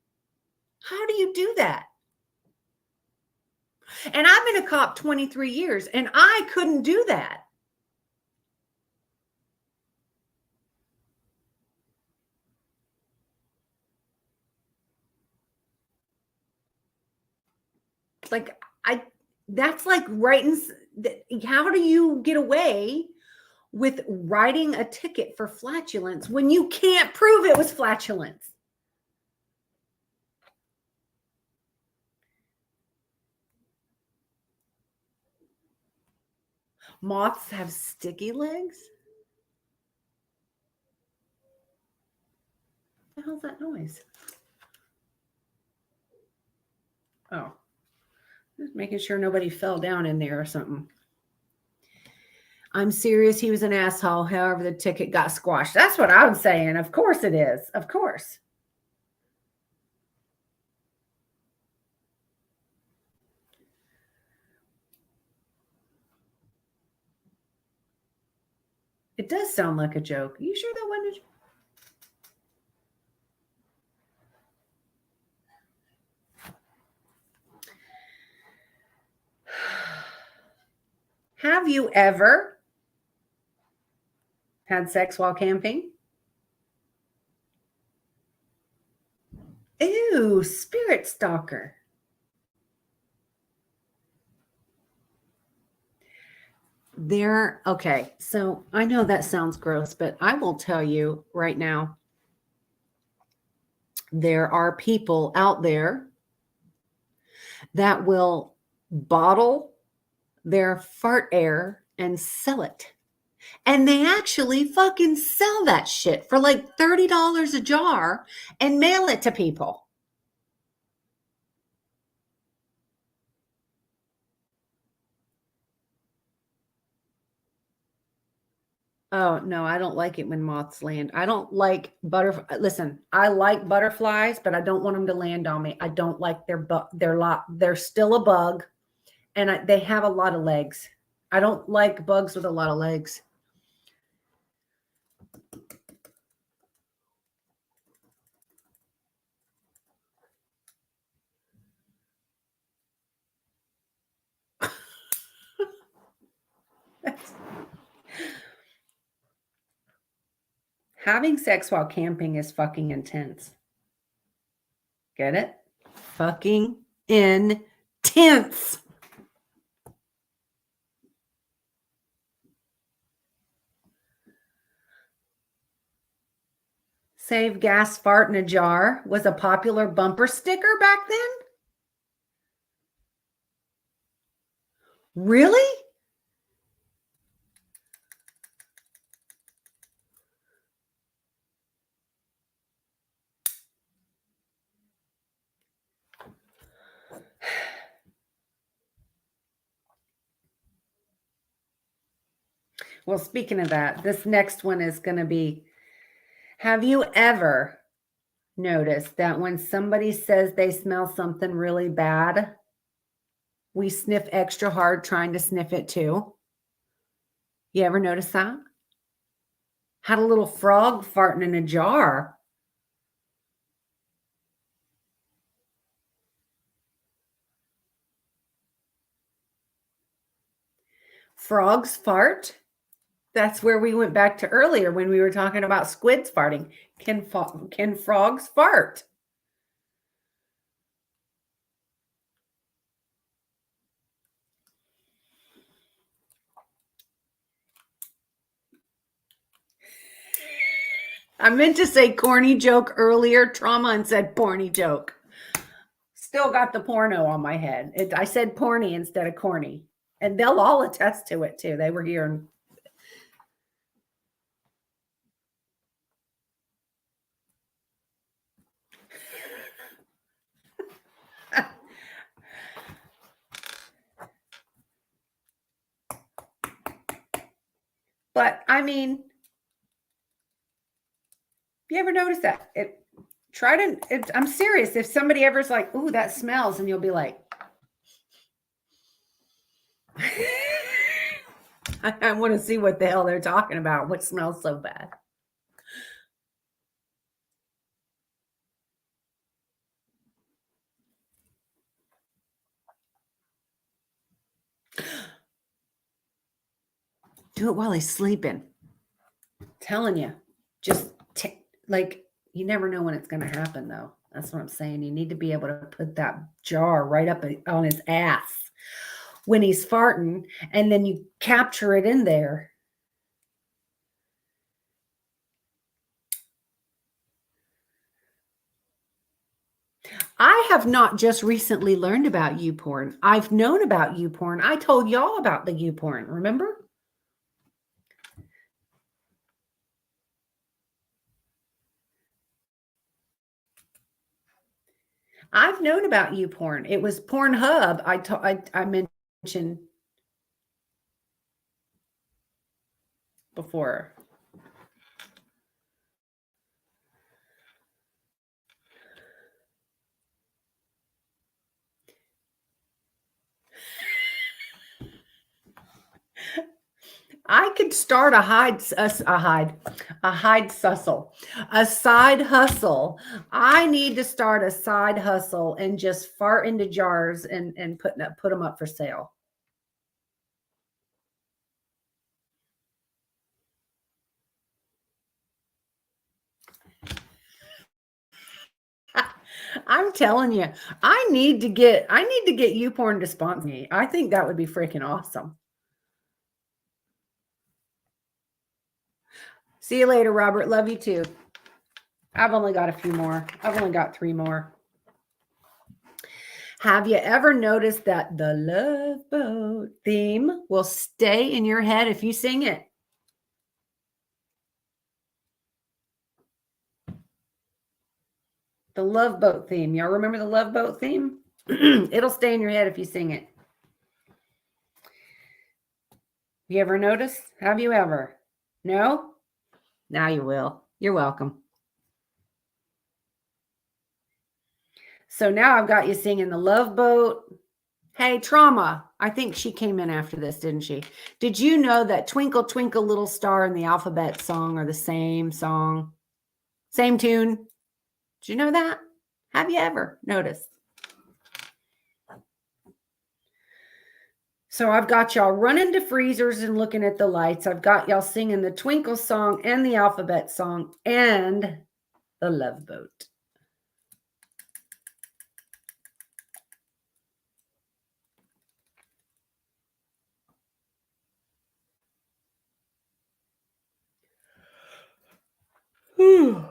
How do you do that? And I've been a cop 23 years and I couldn't do that. Like that's like writing. How do you get away with writing a ticket for flatulence when you can't prove it was flatulence? Moths have sticky legs? What the hell's that noise? Oh, just making sure nobody fell down in there or something. I'm serious. He was an asshole. However, the ticket got squashed. That's what I'm saying. Of course it is. Of course. It does sound like a joke. Are you sure that wasn't a joke? Have you ever had sex while camping? Ew, spirit stalker. Okay, so I know that sounds gross, but I will tell you right now, there are people out there that will bottle their fart air and sell it. And they actually fucking sell that shit for like $30 a jar and mail it to people. Oh, no, I don't like it when moths land. I don't like butterflies. Listen, I like butterflies, but I don't want them to land on me. I don't like they're still a bug and they have a lot of legs. I don't like bugs with a lot of legs. Having sex while camping is fucking intense. Get it? Fucking intense. Save gas, fart in a jar was a popular bumper sticker back then? Really? Well, speaking of that, this next one is going to be, have you ever noticed that when somebody says they smell something really bad, we sniff extra hard trying to sniff it too? You ever notice that? Had a little frog farting in a jar. Frogs fart? That's where we went back to earlier when we were talking about squids farting. Can frogs fart? I meant to say corny joke earlier, trauma, and said porny joke. Still got the porno on my head. I said porny instead of corny. And they'll all attest to it too. They were here. And but I mean, you ever notice that? I'm serious. If somebody ever's like, ooh, that smells, and you'll be like, I want to see what the hell they're talking about. What smells so bad? Do it while he's sleeping. Telling you, just like, you never know when it's going to happen, though. That's what I'm saying. You need to be able to put that jar right up on his ass when he's farting, and then you capture it in there. I have not just recently learned about YouPorn. I've known about YouPorn. I told y'all about the YouPorn, remember? I've known about YouPorn. It was Pornhub. I mentioned before. I could start a side hustle. I need to start a side hustle and just fart into jars and put them up for sale. I'm telling you, I need to get YouPorn to sponsor me. I think that would be freaking awesome. See you later, Robert. Love you too. I've only got a few more. I've only got 3 more. Have you ever noticed that the Love Boat theme will stay in your head if you sing it? The Love Boat theme. Y'all remember the Love Boat theme? It'll stay in your head if you sing it. You ever notice? Have you ever? No? Now you will. You're welcome. So now I've got you singing the Love Boat. Hey, Trauma. I think she came in after this, didn't she? Did you know that Twinkle, Twinkle, Little Star and the Alphabet Song are the same song? Same tune? Did you know that? Have you ever noticed? So I've got y'all running to freezers and looking at the lights. I've got y'all singing the Twinkle song and the alphabet song and the Love Boat. Whew.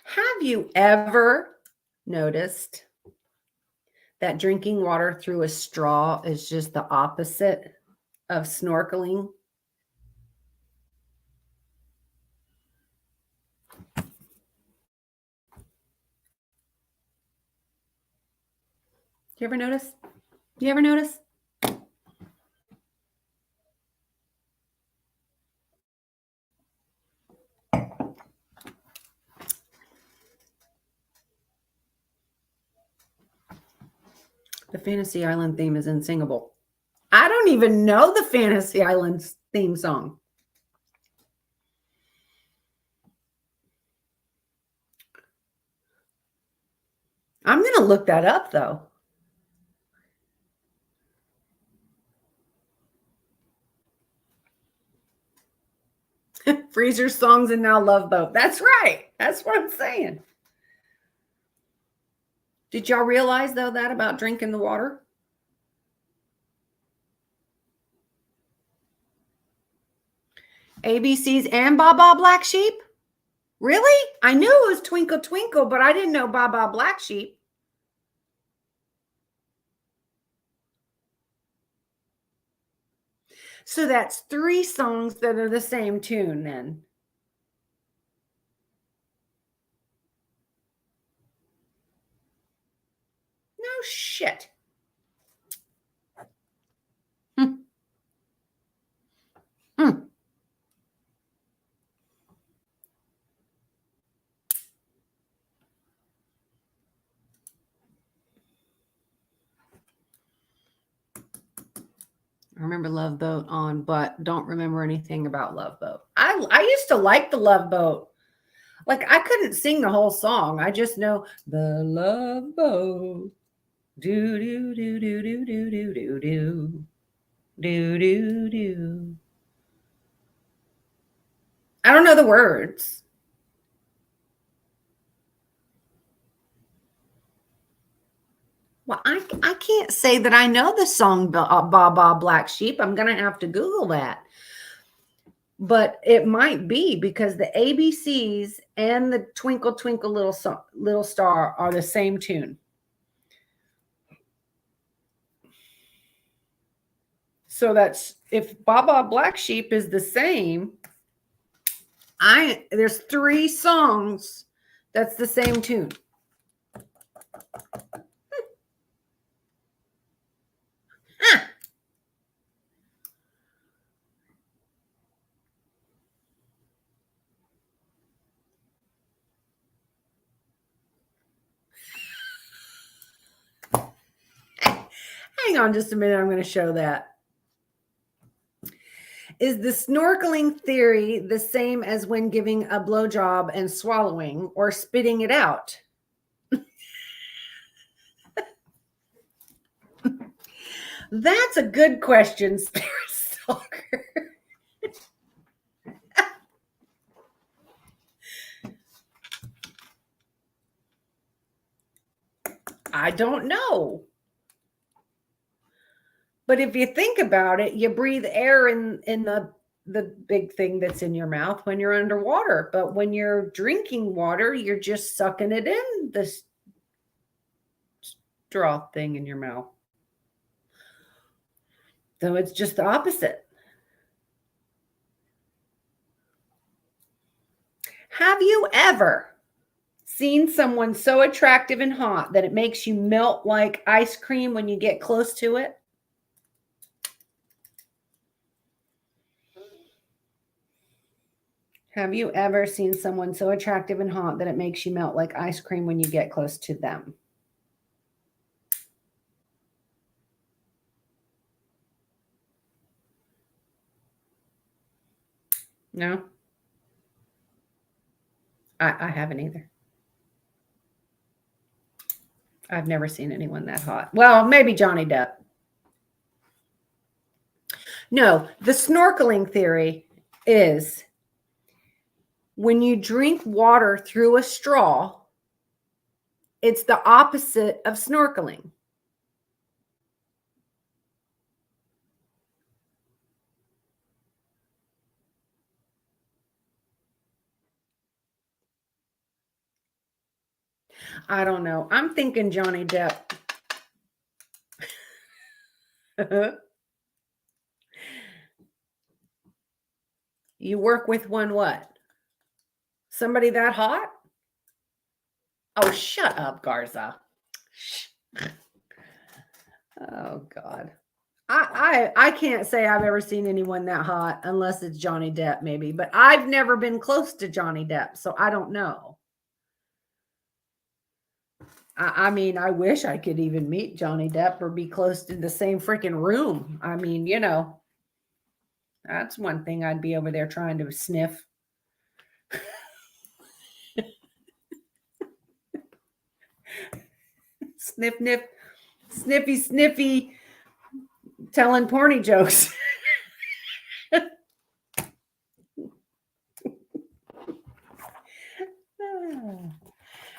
Have you ever noticed that drinking water through a straw is just the opposite of snorkeling? You ever notice? You ever notice? The Fantasy Island theme is insingable. I don't even know the Fantasy Island theme song. I'm going to look that up, though. Freezer songs and now Love Boat. That's right. That's what I'm saying. Did y'all realize, though, that about drinking the water? ABCs and Baa Baa Black Sheep? Really? I knew it was Twinkle Twinkle, but I didn't know Baa Baa Black Sheep. So that's 3 songs that are the same tune then. No shit. Hmm. Hmm. I remember Love Boat on, but don't remember anything about Love Boat. I used to like the Love Boat. Like I couldn't sing the whole song. I just know the Love Boat. Do do do do do do do do do do do do. I don't know the words. Well, I can't say that I know the song Baa Baa Black Sheep. I'm gonna have to Google that. But it might be because the ABCs and the Twinkle Twinkle Little Star are the same tune. So that's if Baa Baa Black Sheep is the same, there's 3 songs that's the same tune. Huh. Hang on just a minute. I'm going to show that. Is the snorkeling theory the same as when giving a blowjob and swallowing or spitting it out? That's a good question, Spirit Stalker. I don't know. But if you think about it, you breathe air in the big thing that's in your mouth when you're underwater. But when you're drinking water, you're just sucking it in, this straw thing in your mouth. So it's just the opposite. Have you ever seen someone so attractive and hot that it makes you melt like ice cream when you get close to it? Have you ever seen someone so attractive and hot that it makes you melt like ice cream when you get close to them? No? I haven't either. I've never seen anyone that hot. Well, maybe Johnny Depp. No, the snorkeling theory is when you drink water through a straw, it's the opposite of snorkeling. I don't know. I'm thinking Johnny Depp. You work with one what? Somebody that hot? Oh, shut up, Garza. Oh God. I can't say I've ever seen anyone that hot unless it's Johnny Depp, maybe, but I've never been close to Johnny Depp, so I don't know. I mean, I wish I could even meet Johnny Depp or be close to the same freaking room. I mean, that's one thing I'd be over there trying to sniff. Sniff, sniff, sniffy, sniffy, telling porny jokes.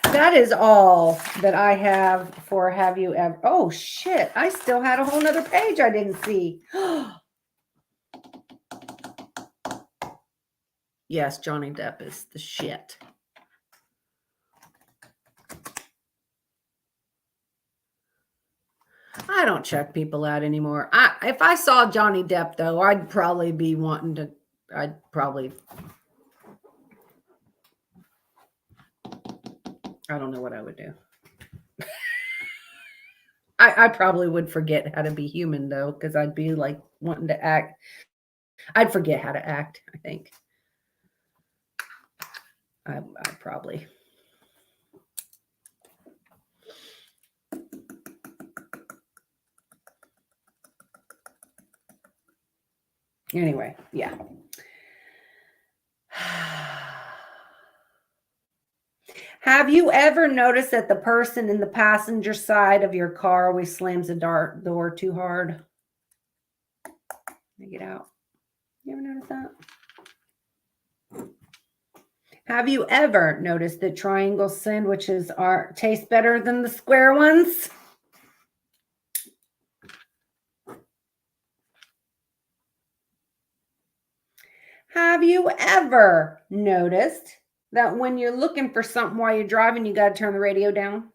That is all that I have for Have You Ever. Oh, shit. I still had a whole nother page I didn't see. Yes, Johnny Depp is the shit. I don't check people out anymore. If I saw Johnny Depp, though, I'd probably be wanting to. I don't know what I would do. I probably would forget how to be human, though, because I'd be like wanting to act. I'd forget how to act, I think. I probably. Anyway, yeah. Have you ever noticed that the person in the passenger side of your car always slams the door too hard? Get out. You ever notice that? Have you ever noticed that triangle sandwiches taste better than the square ones? Have you ever noticed that when you're looking for something while you're driving, you got to turn the radio down?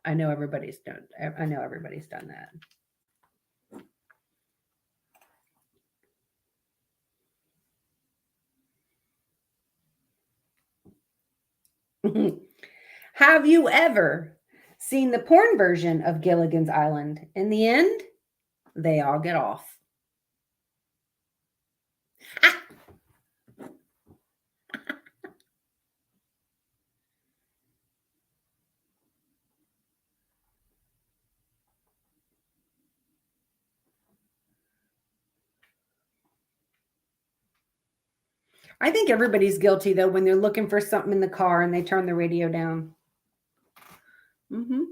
I know everybody's done that. Have you ever seen the porn version of Gilligan's Island? In the end, they all get off. I think everybody's guilty, though, when they're looking for something in the car and they turn the radio down. Mm-hmm.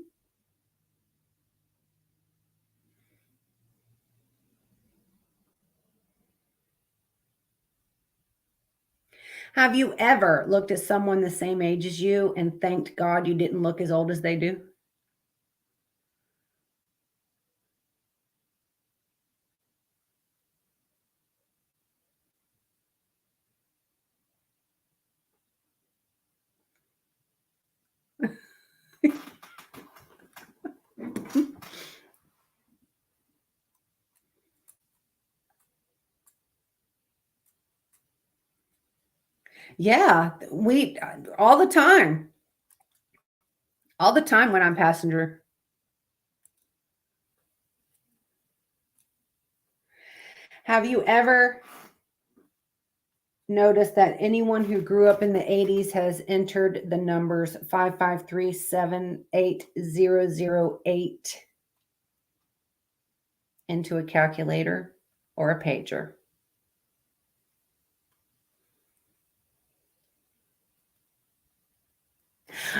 Have you ever looked at someone the same age as you and thanked God you didn't look as old as they do? Yeah, we all the time. All the time when I'm passenger. Have you ever noticed that anyone who grew up in the 80s has entered the numbers 553788008 into a calculator or a pager?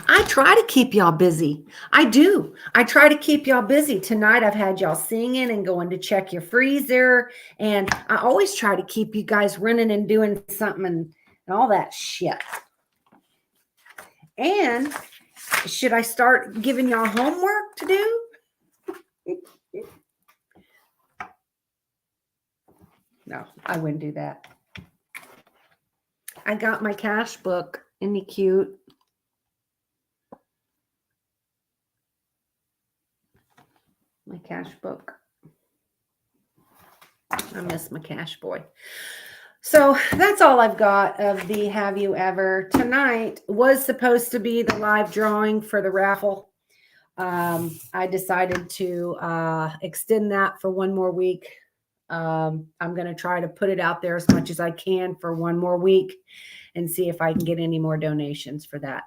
I try to keep y'all busy. I do. I try to keep y'all busy. Tonight I've had y'all singing and going to check your freezer. And I always try to keep you guys running and doing something and all that shit. And should I start giving y'all homework to do? No, I wouldn't do that. I got my cash book. Isn't he cute? My cash book. I miss my cash boy. So that's all I've got of the Have You Ever. Tonight was supposed to be the live drawing for the raffle. I decided to extend that for one more week. I'm going to try to put it out there as much as I can for one more week and see if I can get any more donations for that.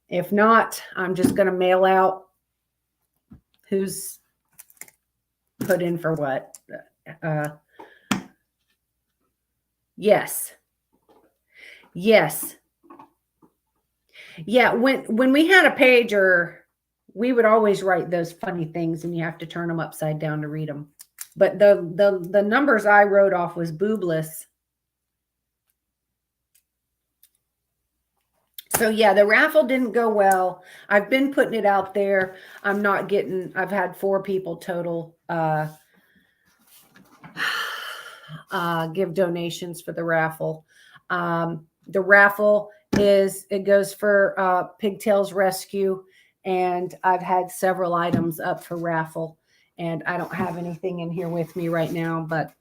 If not, I'm just going to mail out who's put in for what. Yes. Yeah, when we had a pager, we would always write those funny things and you have to turn them upside down to read them. But the numbers I wrote off was boobless. So yeah, the raffle didn't go well. I've been putting it out there. I've had 4 people total give donations for the raffle. The raffle it goes for Pigtails Rescue, and I've had several items up for raffle, and I don't have anything in here with me right now, but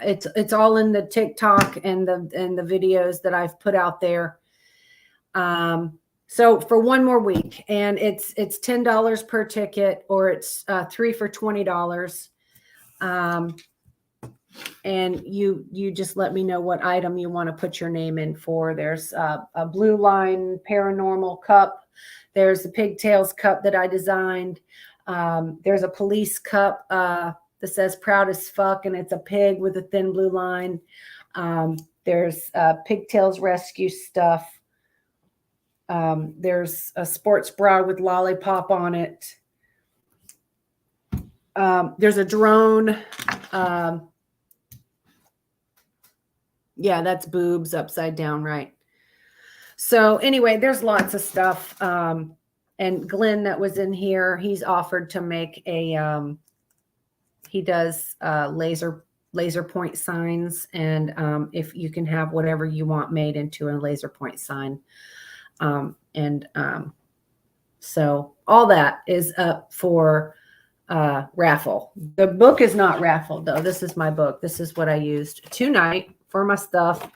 it's all in the TikTok and the videos that I've put out there. So for one more week, and it's $10 per ticket, or it's 3 for $20. And you just let me know what item you want to put your name in for. There's a Blue Line Paranormal cup. There's the Pigtails cup that I designed. There's a police cup that says proud as fuck, and it's a pig with a thin blue line. There's Pigtails Rescue stuff. There's a sports bra with lollipop on it. There's a drone. Yeah, that's boobs upside down, right? So anyway, there's lots of stuff. And Glenn that was in here, he's offered to make he does laser point signs, and if you can have whatever you want made into a laser point sign. So all that is up for raffle. The book is not raffled though. This is my book. This is what I used tonight for my stuff,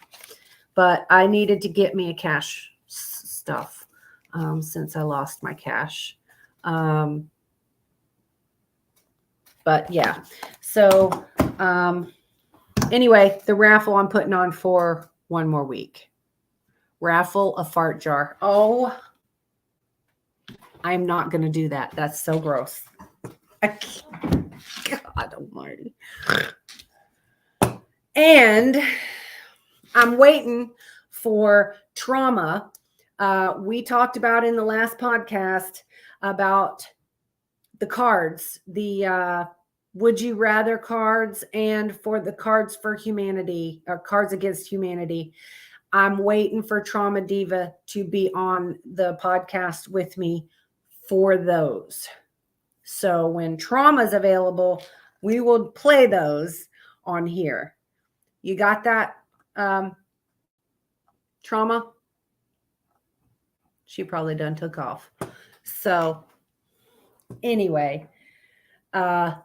but I needed to get me a cash stuff since I lost my cash. But yeah, so anyway, the raffle I'm putting on for one more week. Raffle a fart jar. Oh, I'm not going to do that. That's so gross. God almighty. And I'm waiting for Trauma. We talked about in the last podcast about the cards, the Would You Rather cards, and for the Cards for Humanity, or Cards Against Humanity. I'm waiting for Trauma Diva to be on the podcast with me for those. So when Trauma is available, we will play those on here. You got that, Trauma? She probably done took off. So anyway, I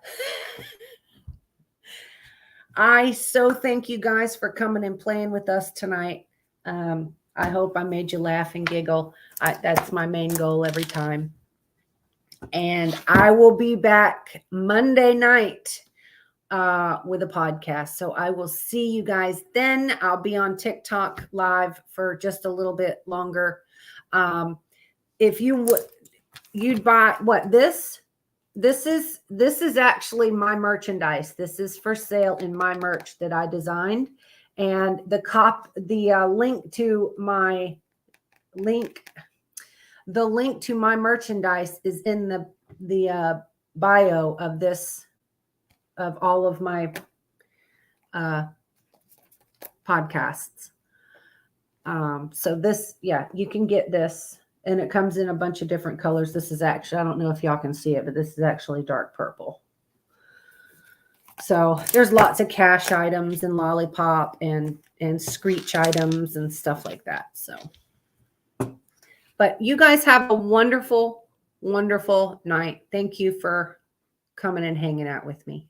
so thank you guys for coming and playing with us tonight. I hope I made you laugh and giggle. That's my main goal every time. And I will be back Monday night with a podcast. So I will see you guys then. I'll be on TikTok live for just a little bit longer. If you'd buy what this is actually my merchandise. This is for sale in my merch that I designed, and the link to my link. The link to my merchandise is in the bio of this, of all of my podcasts. So this, yeah, you can get this, and it comes in a bunch of different colors. This is actually, I don't know if y'all can see it, but this is actually dark purple. So there's lots of cash items and lollipop and screech items and stuff like that. So, but you guys have a wonderful, wonderful night. Thank you for coming and hanging out with me.